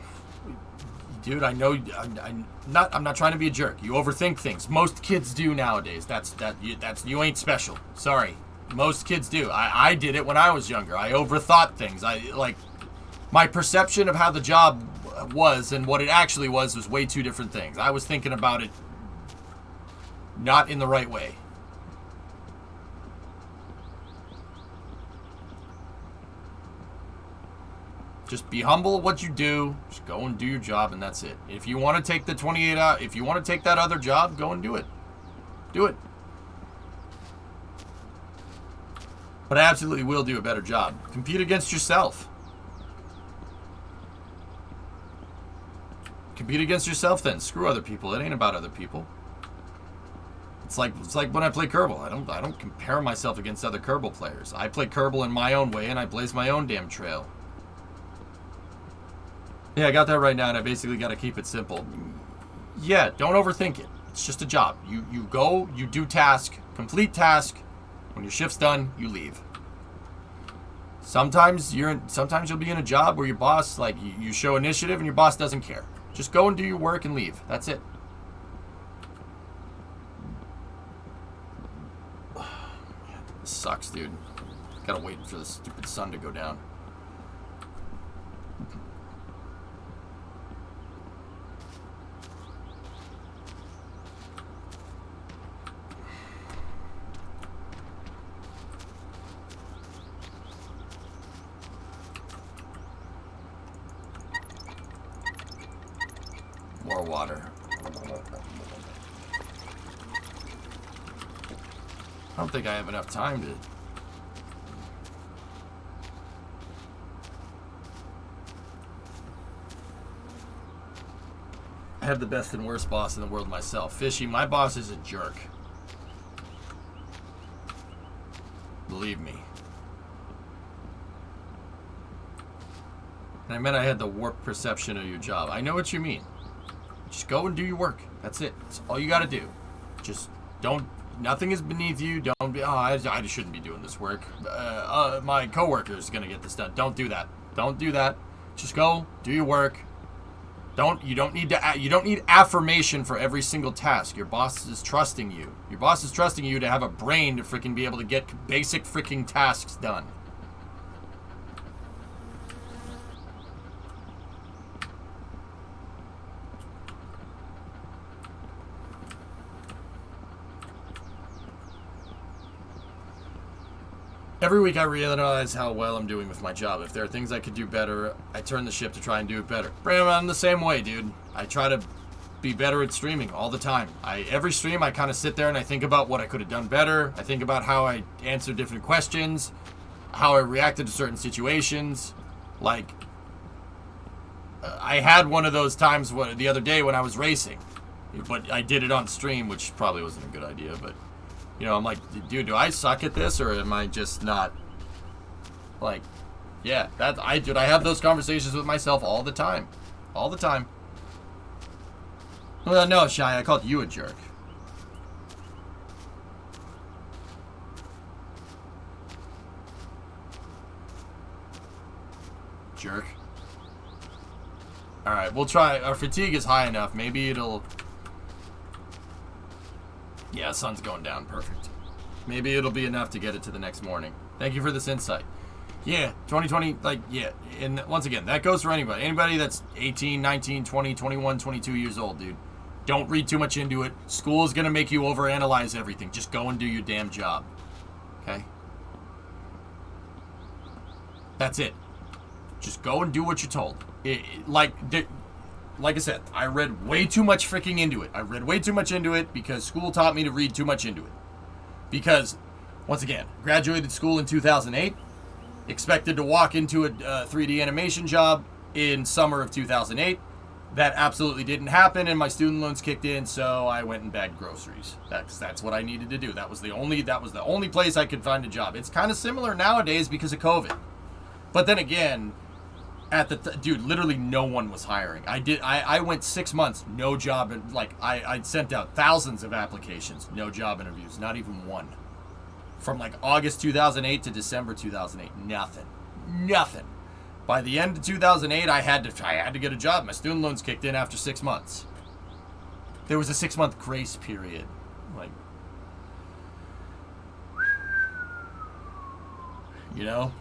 dude, I'm not trying to be a jerk. You overthink things. Most kids do nowadays. You ain't special. Sorry. Most kids do. I did it when I was younger. I overthought things. My perception of how the job was and what it actually was way two different things. I was thinking about it not in the right way. Just be humble what you do. Just go and do your job, and that's it. If you want to take the 28 out, if you want to take that other job, go and do it. Do it. But I absolutely will do a better job. Compete against yourself. Compete against yourself then. Screw other people. It ain't about other people. It's like when I play Kerbal. I don't compare myself against other Kerbal players. I play Kerbal in my own way and I blaze my own damn trail. Yeah, I got that right now, and I basically got to keep it simple. Yeah, don't overthink it. It's just a job. You go, you do task, complete task. When your shift's done, you leave. Sometimes you'll be in a job where your boss, like, you show initiative and your boss doesn't care. Just go and do your work and leave. That's it. This sucks, dude. Gotta wait for the stupid sun to go down. More water. I don't think I have enough time to... I have the best and worst boss in the world myself. Fishy, my boss is a jerk. Believe me. And I meant I had the warped perception of your job. I know what you mean. Just go and do your work. That's it. That's all you got to do. Just don't... Nothing is beneath you. Don't be... Oh, I shouldn't be doing this work. My coworker is going to get this done. Don't do that. Don't do that. Just go. Do your work. You don't need affirmation for every single task. Your boss is trusting you. Your boss is trusting you to have a brain to freaking be able to get basic freaking tasks done. Every week I realize how well I'm doing with my job. If there are things I could do better, I turn the ship to try and do it better. Bram, I'm the same way, dude. I try to be better at streaming all the time. Every stream I kind of sit there and I think about what I could have done better. I think about how I answer different questions, how I reacted to certain situations. Like, I had one of those times the other day when I was racing, but I did it on stream, which probably wasn't a good idea, but... You know, I'm like, dude, do I suck at this, or am I just not, like, yeah, I have those conversations with myself all the time. All the time. Well, no, Shy, I called you a jerk. Jerk. Alright, we'll try. Our fatigue is high enough. Maybe it'll... Yeah, sun's going down. Perfect. Maybe it'll be enough to get it to the next morning. Thank you for this insight. Yeah, 2020, like, yeah. And once again, that goes for anybody. Anybody that's 18, 19, 20, 21, 22 years old, dude. Don't read too much into it. School is going to make you overanalyze everything. Just go and do your damn job. Okay? That's it. Just go and do what you're told. Like I said, I read way too much freaking into it. I read way too much into it because school taught me to read too much into it. Because, once again, graduated school in 2008, expected to walk into a 3D animation job in summer of 2008. That absolutely didn't happen, and my student loans kicked in, so I went and bagged groceries. That's what I needed to do. That was the only place I could find a job. It's kind of similar nowadays because of COVID. But then again... dude, literally no one was hiring. I went 6 months, no job, and like I sent out thousands of applications, no job interviews, not even one. From like August 2008 to December 2008, nothing. By the end of 2008, I had to get a job. My student loans kicked in after 6 months. There was a 6-month grace period, like, you know,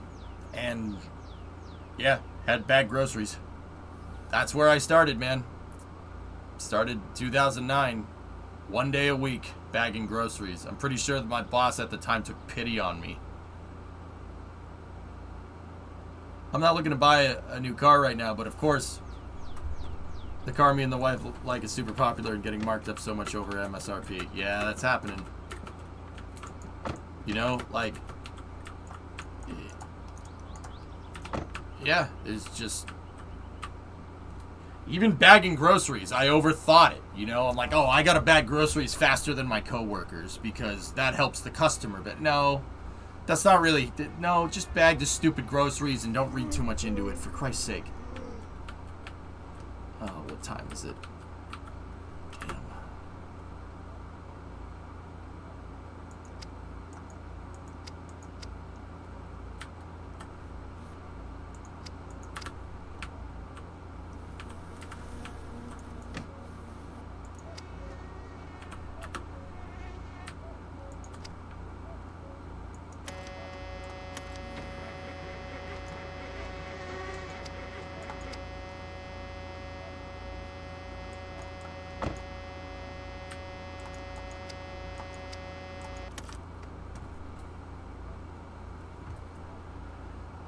and yeah. Had bag groceries. That's where I started, man. Started 2009. 1 day a week, bagging groceries. I'm pretty sure that my boss at the time took pity on me. I'm not looking to buy a new car right now, but of course, the car me and the wife like is super popular and getting marked up so much over MSRP. Yeah, that's happening. You know, like, yeah, it's just, even bagging groceries, I overthought it. You know, I'm like, oh, I gotta bag groceries faster than my coworkers because that helps the customer. But no, that's not really, no, just bag the stupid groceries and don't read too much into it, for Christ's sake. Oh, what time is it? Damn.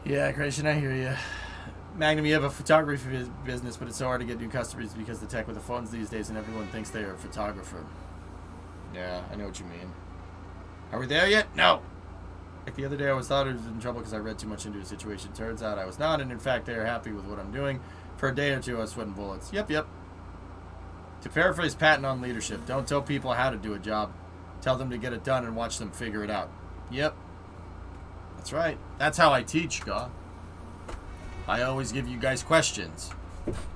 Yeah, Creation, I hear you. Magnum, you have a photography business, but it's so hard to get new customers because of the tech with the phones these days and everyone thinks they are a photographer. Yeah, I know what you mean. Are we there yet? No! Like the other day, I thought I was in trouble because I read too much into a situation. Turns out I was not, and in fact, they are happy with what I'm doing. For a day or two, I was sweating bullets. Yep. To paraphrase Patton on leadership, don't tell people how to do a job. Tell them to get it done and watch them figure it out. Yep. That's right. That's how I teach, Gaw. I always give you guys questions.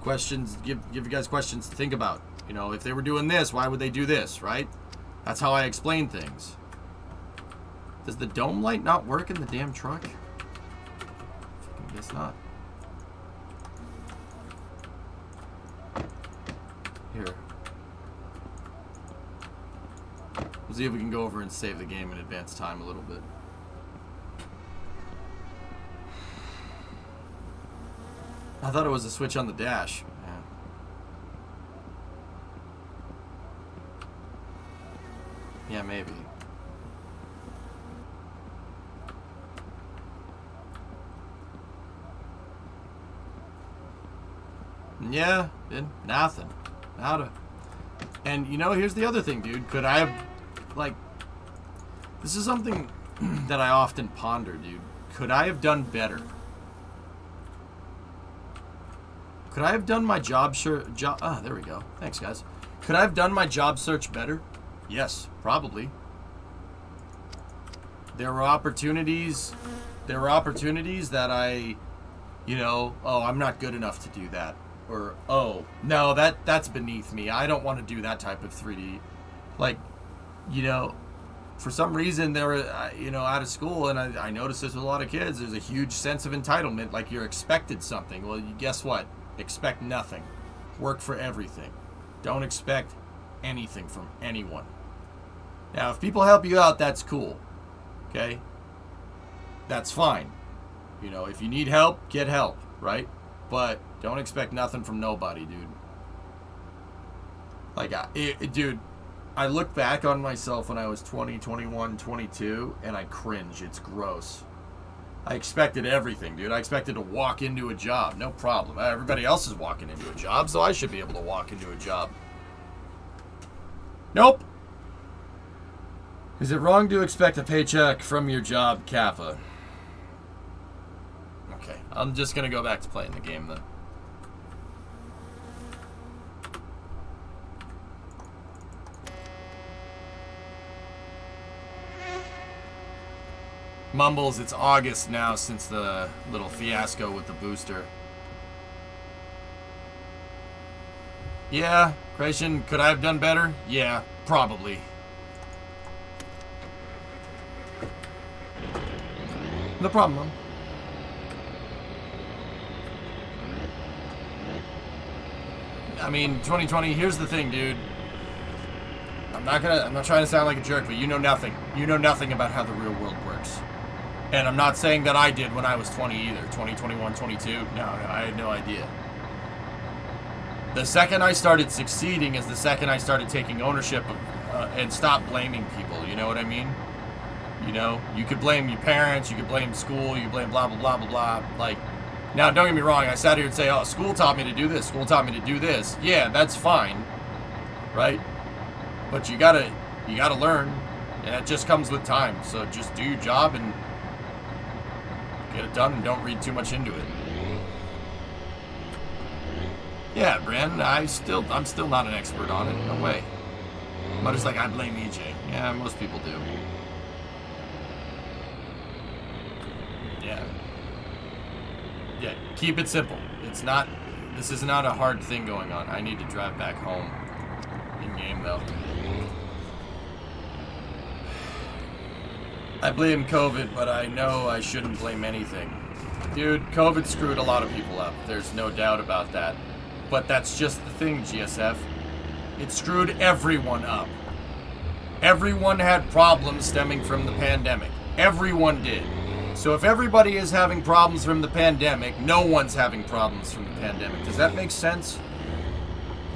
Give you guys questions to think about. You know, if they were doing this, why would they do this, right? That's how I explain things. Does the dome light not work in the damn truck? I guess not. Here. We'll see if we can go over and save the game in advance time a little bit. I thought it was a switch on the dash. Yeah, maybe. Yeah, nothing. Nada. And you know, here's the other thing, dude. Could I have, like, this is something that I often ponder, dude. Could I have done better? Could I have done my job search? There we go. Thanks, guys. Could I have done my job search better? Yes, probably. There were opportunities. There were opportunities that I, you know, oh, I'm not good enough to do that, or oh, no, that's beneath me. I don't want to do that type of 3D. Like, you know, for some reason they were, you know, out of school, and I noticed this with a lot of kids. There's a huge sense of entitlement, like you're expected something. Well, guess what? Expect nothing. Work for everything. Don't expect anything from anyone. Now, if people help you out, that's cool. Okay? That's fine. You know, if you need help, get help, right? But don't expect nothing from nobody, dude. Like, dude, I look back on myself when I was 20, 21, 22, and I cringe. It's gross. I expected everything, dude. I expected to walk into a job. No problem. Everybody else is walking into a job, so I should be able to walk into a job. Nope. Is it wrong to expect a paycheck from your job, Kappa? Okay, I'm just going to go back to playing the game then. Mumbles, it's August now since the little fiasco with the booster. Yeah, Creation, could I have done better? Yeah, probably. No problem, Mom. I mean, 2020, here's the thing, dude. I'm not trying to sound like a jerk, but you know nothing. You know nothing about how the real world works. And I'm not saying that I did when I was 20 either. 20, 21, 22. No, I had no idea. The second I started succeeding is the second I started taking ownership of, and stop blaming people. You know what I mean? You know, you could blame your parents, you could blame school, you could blame blah, blah, blah, blah, blah. Like, Now, don't get me wrong. I sat here and say, oh, school taught me to do this. School taught me to do this. Yeah, that's fine. Right? But you gotta learn. And it just comes with time. So just do your job and get it done and don't read too much into it. Yeah, Brandon, I'm still not an expert on it. No way. But it's like, I blame EJ. Yeah, most people do. Yeah. Yeah, keep it simple. This is not a hard thing going on. I need to drive back home in game, though. I blame COVID, but I know I shouldn't blame anything. Dude, COVID screwed a lot of people up. There's no doubt about that. But that's just the thing, GSF. It screwed everyone up. Everyone had problems stemming from the pandemic. Everyone did. So if everybody is having problems from the pandemic, no one's having problems from the pandemic. Does that make sense?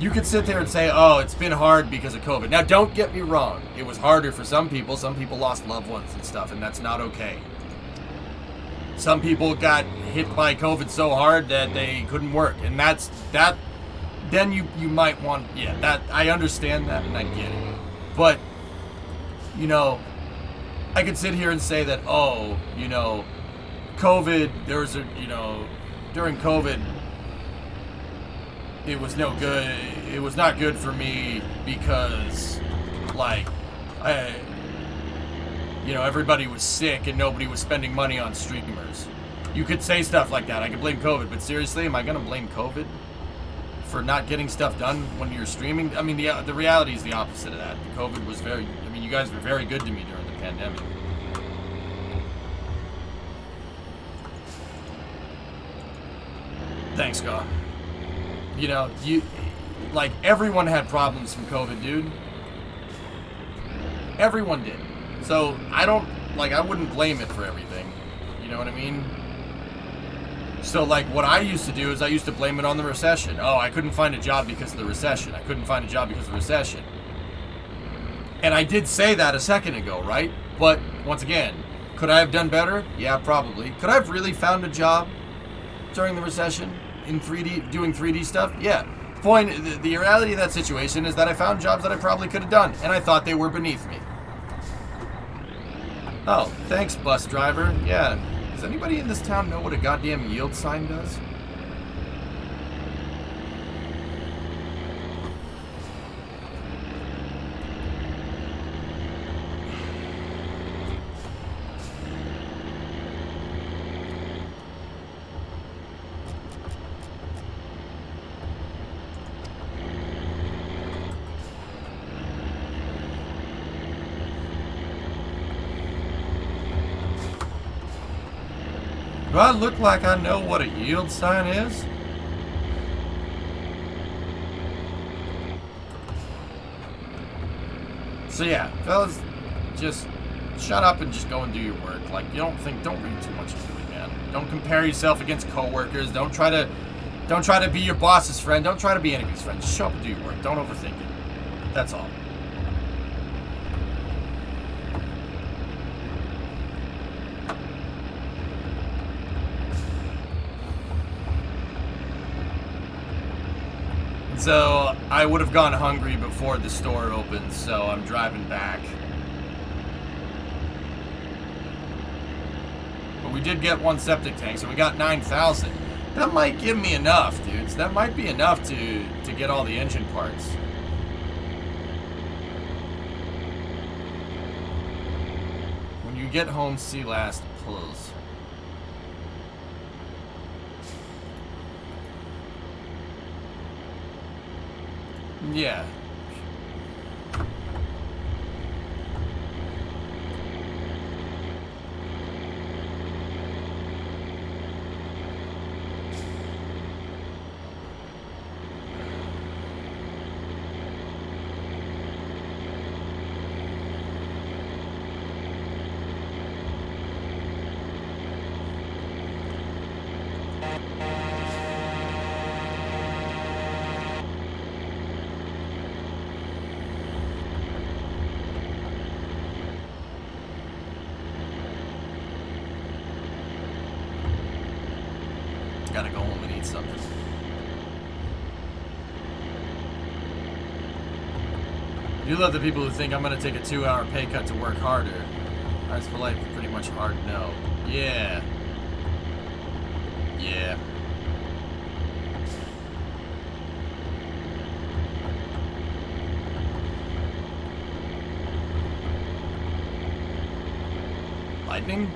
You could sit there and say, oh, it's been hard because of COVID. Now, don't get me wrong. It was harder for some people. Some people lost loved ones and stuff, and that's not okay. Some people got hit by COVID so hard that they couldn't work, and that. Then you might want, yeah, that, I understand that and I get it. But, you know, I could sit here and say that, oh, you know, COVID, there was a, you know, during COVID, it was no good, it was not good for me because, like, you know, everybody was sick and nobody was spending money on streamers. You could say stuff like that. I could blame COVID, but seriously, am I going to blame COVID for not getting stuff done when you're streaming? I mean, the reality is the opposite of that. COVID was very, I mean, you guys were very good to me during the pandemic. Thanks, God. You know, like, everyone had problems from COVID, dude. Everyone did. So, I wouldn't blame it for everything. You know what I mean? So, like, what I used to do is I used to blame it on the recession. Oh, I couldn't find a job because of the recession. I couldn't find a job because of the recession. And I did say that a second ago, right? But, once again, could I have done better? Yeah, probably. Could I have really found a job during the recession in 3D, doing 3D stuff? Yeah. The reality of that situation is that I found jobs that I probably could have done, and I thought they were beneath me. Oh, thanks, bus driver. Yeah. Does anybody in this town know what a goddamn yield sign does? Do I look like I know what a yield sign is? So yeah, fellas, just shut up and just go and do your work. Like, don't read too much into it, man. Don't compare yourself against coworkers. Don't try to be your boss's friend. Don't try to be anybody's friend. Just show up and do your work. Don't overthink it. That's all. So, I would have gone hungry before the store opened, so I'm driving back. But we did get one septic tank, so we got 9,000. That might give me enough, dudes. That might be enough to get all the engine parts. When you get home, see last, please. Yeah. gotta go home and eat something. You love the people who think I'm gonna take a 2-hour pay cut to work harder. That's polite, pretty much hard no. Yeah. Yeah. Lightning?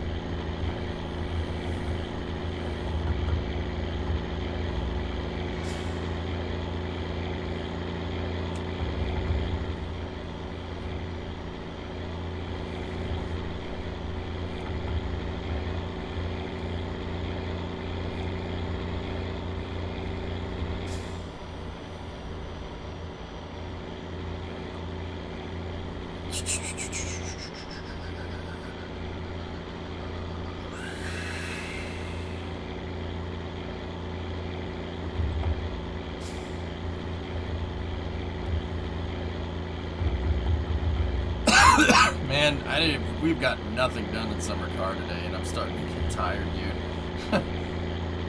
Man, we've got nothing done in summer car today, and I'm starting to get tired, dude.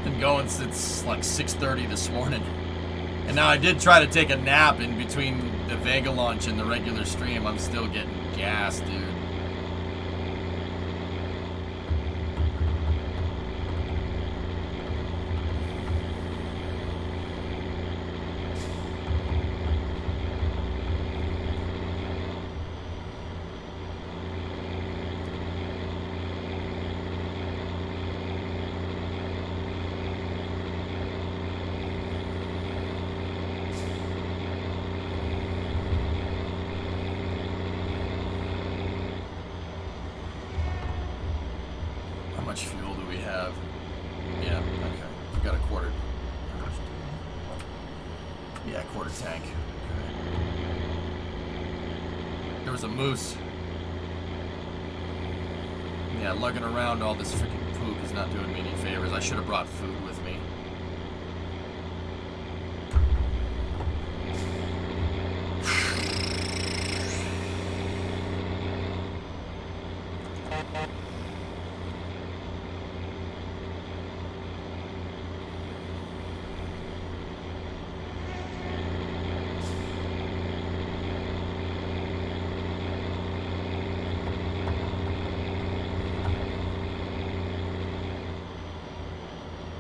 Been going since like 6:30 this morning. And now I did try to take a nap in between the Vega launch and the regular stream. I'm still getting gassed, dude. How much fuel do we have? Yeah, okay. We've got a quarter. Yeah, quarter tank. Okay. There was a moose. Yeah, lugging around all this freaking poop is not doing me any favors. I should have brought food with me.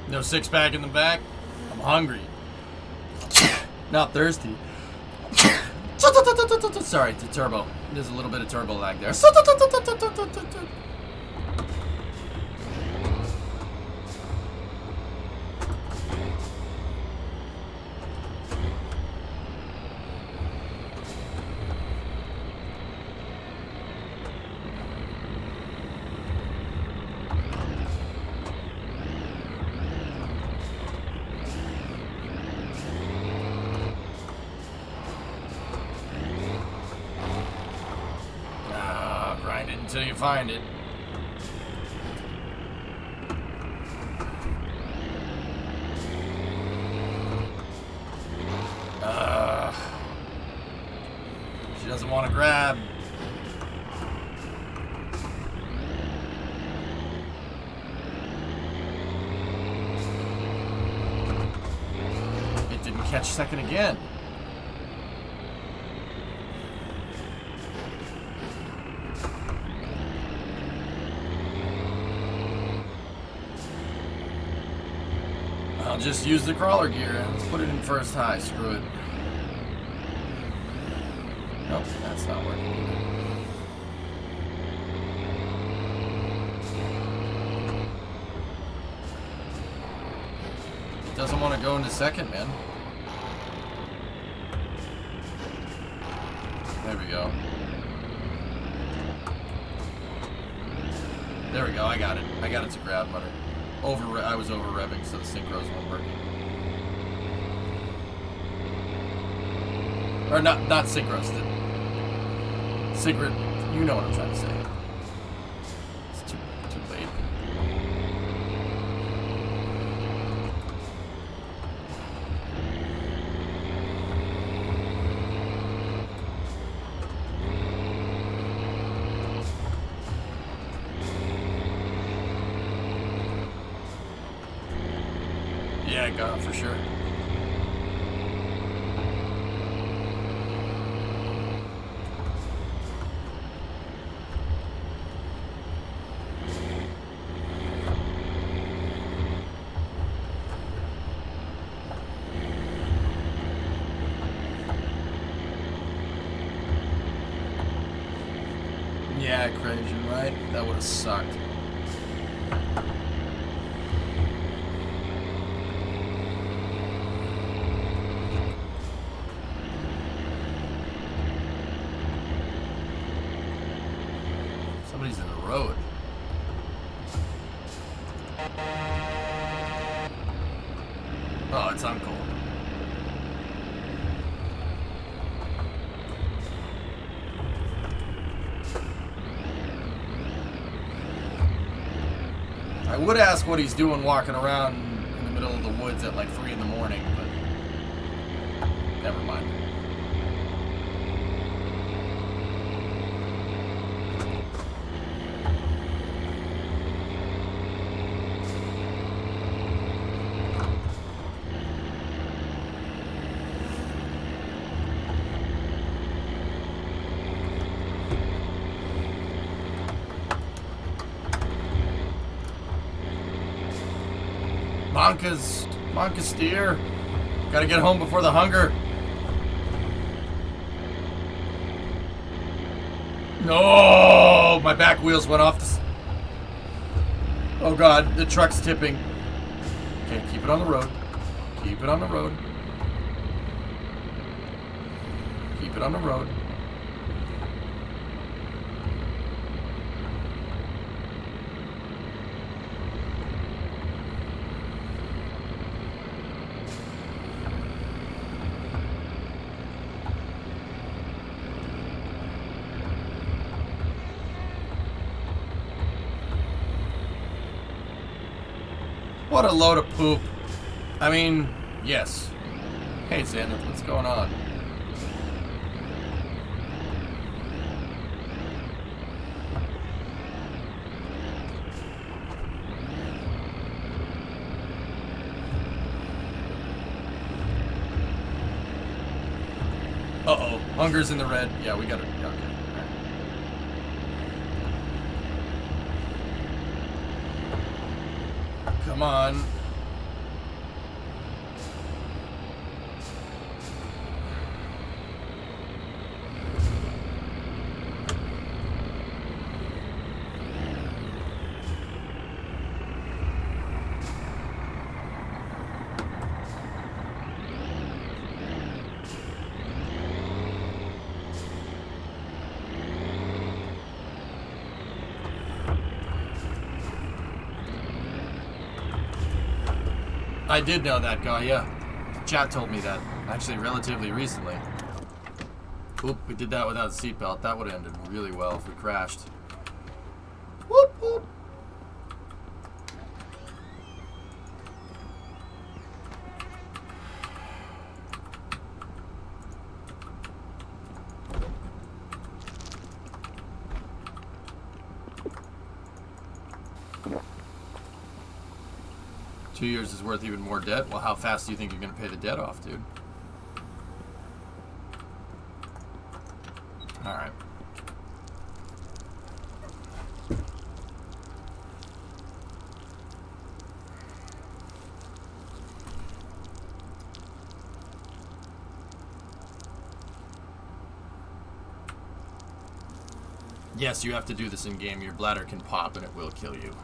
No six-pack in the back? I'm hungry. Not thirsty. Sorry, the turbo. There's a little bit of turbo lag there. Until you find it. She doesn't want to grab. It didn't catch second again. I'll just use the crawler gear. Let's put it in first high. Screw it. Nope, that's not working either. It doesn't want to go into second, man. There we go. There we go. I got it. I got it to grab, but I was over revving, so the synchros weren't working. Or not synchros. The secret. You know what I'm trying to say. It's too late. Yeah, it got for sure. Yeah, crazy, right? That would have sucked. Somebody's in the road. Oh, it's Uncle. I would ask what he's doing walking around in the middle of the woods at like 3 in the morning, but never mind. Monka's steer. Gotta get home before the hunger. No, my back wheels went off. Oh God, the truck's tipping. Okay, keep it on the road. Keep it on the road. Keep it on the road. What a load of poop. I mean, yes. Hey, Xander, what's going on? Uh-oh. Hunger's in the red. Yeah, we gotta... Yeah, okay. Come on. I did know that guy, yeah. Chat told me that, actually, relatively recently. Oop, we did that without a seatbelt. That would have ended really well if we crashed. Whoop, whoop. $2 years is worth even more debt? Well, how fast do you think you're going to pay the debt off, dude? All right. Yes, you have to do this in game. Your bladder can pop and it will kill you.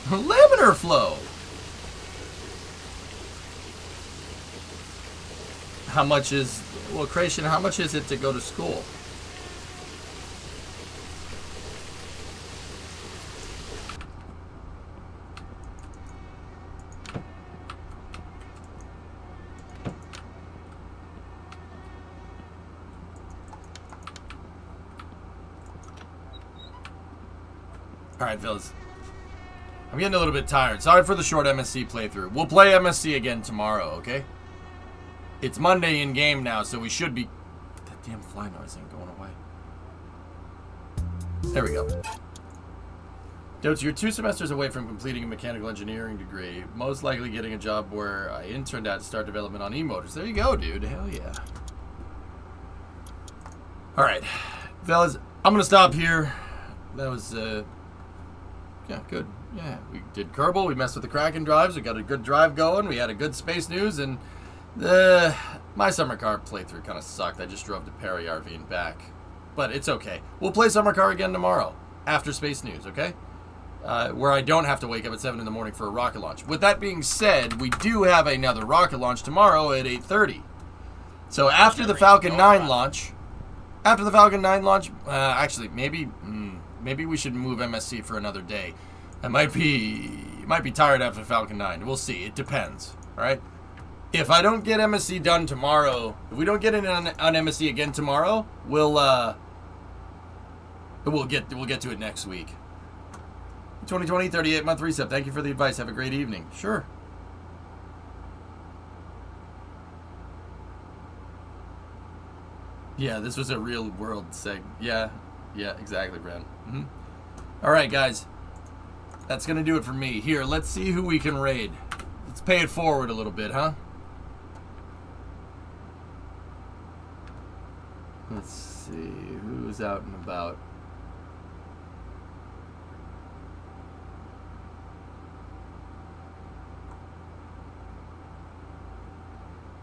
Laminar flow. How much is, well, Creation, how much is it to go to school? Alright, fellas. I'm getting a little bit tired. Sorry for the short MSC playthrough. We'll play MSC again tomorrow, okay? It's Monday in game now, so we should be... That damn fly noise ain't going away. There we go. Dotes, you're 2 semesters away from completing a mechanical engineering degree. Most likely getting a job where I interned at to start development on e-motors. There you go, dude. Hell yeah. Alright. Fellas, I'm going to stop here. That was, yeah, good. Yeah, we did Kerbal. We messed with the Kraken drives. We got a good drive going. We had a good space news, and my summer car playthrough kind of sucked. I just drove to Perry RV and back, but it's okay. We'll play summer car again tomorrow after space news, okay? Where I don't have to wake up at 7 in the morning for a rocket launch. With that being said, we do have another rocket launch tomorrow at 8:30. So after the Falcon 9 launch, actually maybe we should move MSC for another day. I might be tired after Falcon 9. We'll see. It depends. All right. If I don't get MSC done tomorrow, if we don't get it on MSC again tomorrow, we'll get to it next week. 2020 38-month reset. Thank you for the advice. Have a great evening. Sure. Yeah, this was a real world seg. Yeah, exactly, Brad. All right, guys. That's going to do it for me. Here, let's see who we can raid. Let's pay it forward a little bit, huh? Let's see. Who's out and about?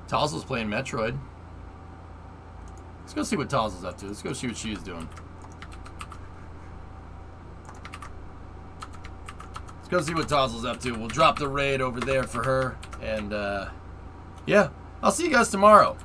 Tozzle's playing Metroid. Let's go see what Tozzle's up to. Let's go see what she's doing. Let's go see what Tozzle's up to. We'll drop the raid over there for her. And, yeah. I'll see you guys tomorrow.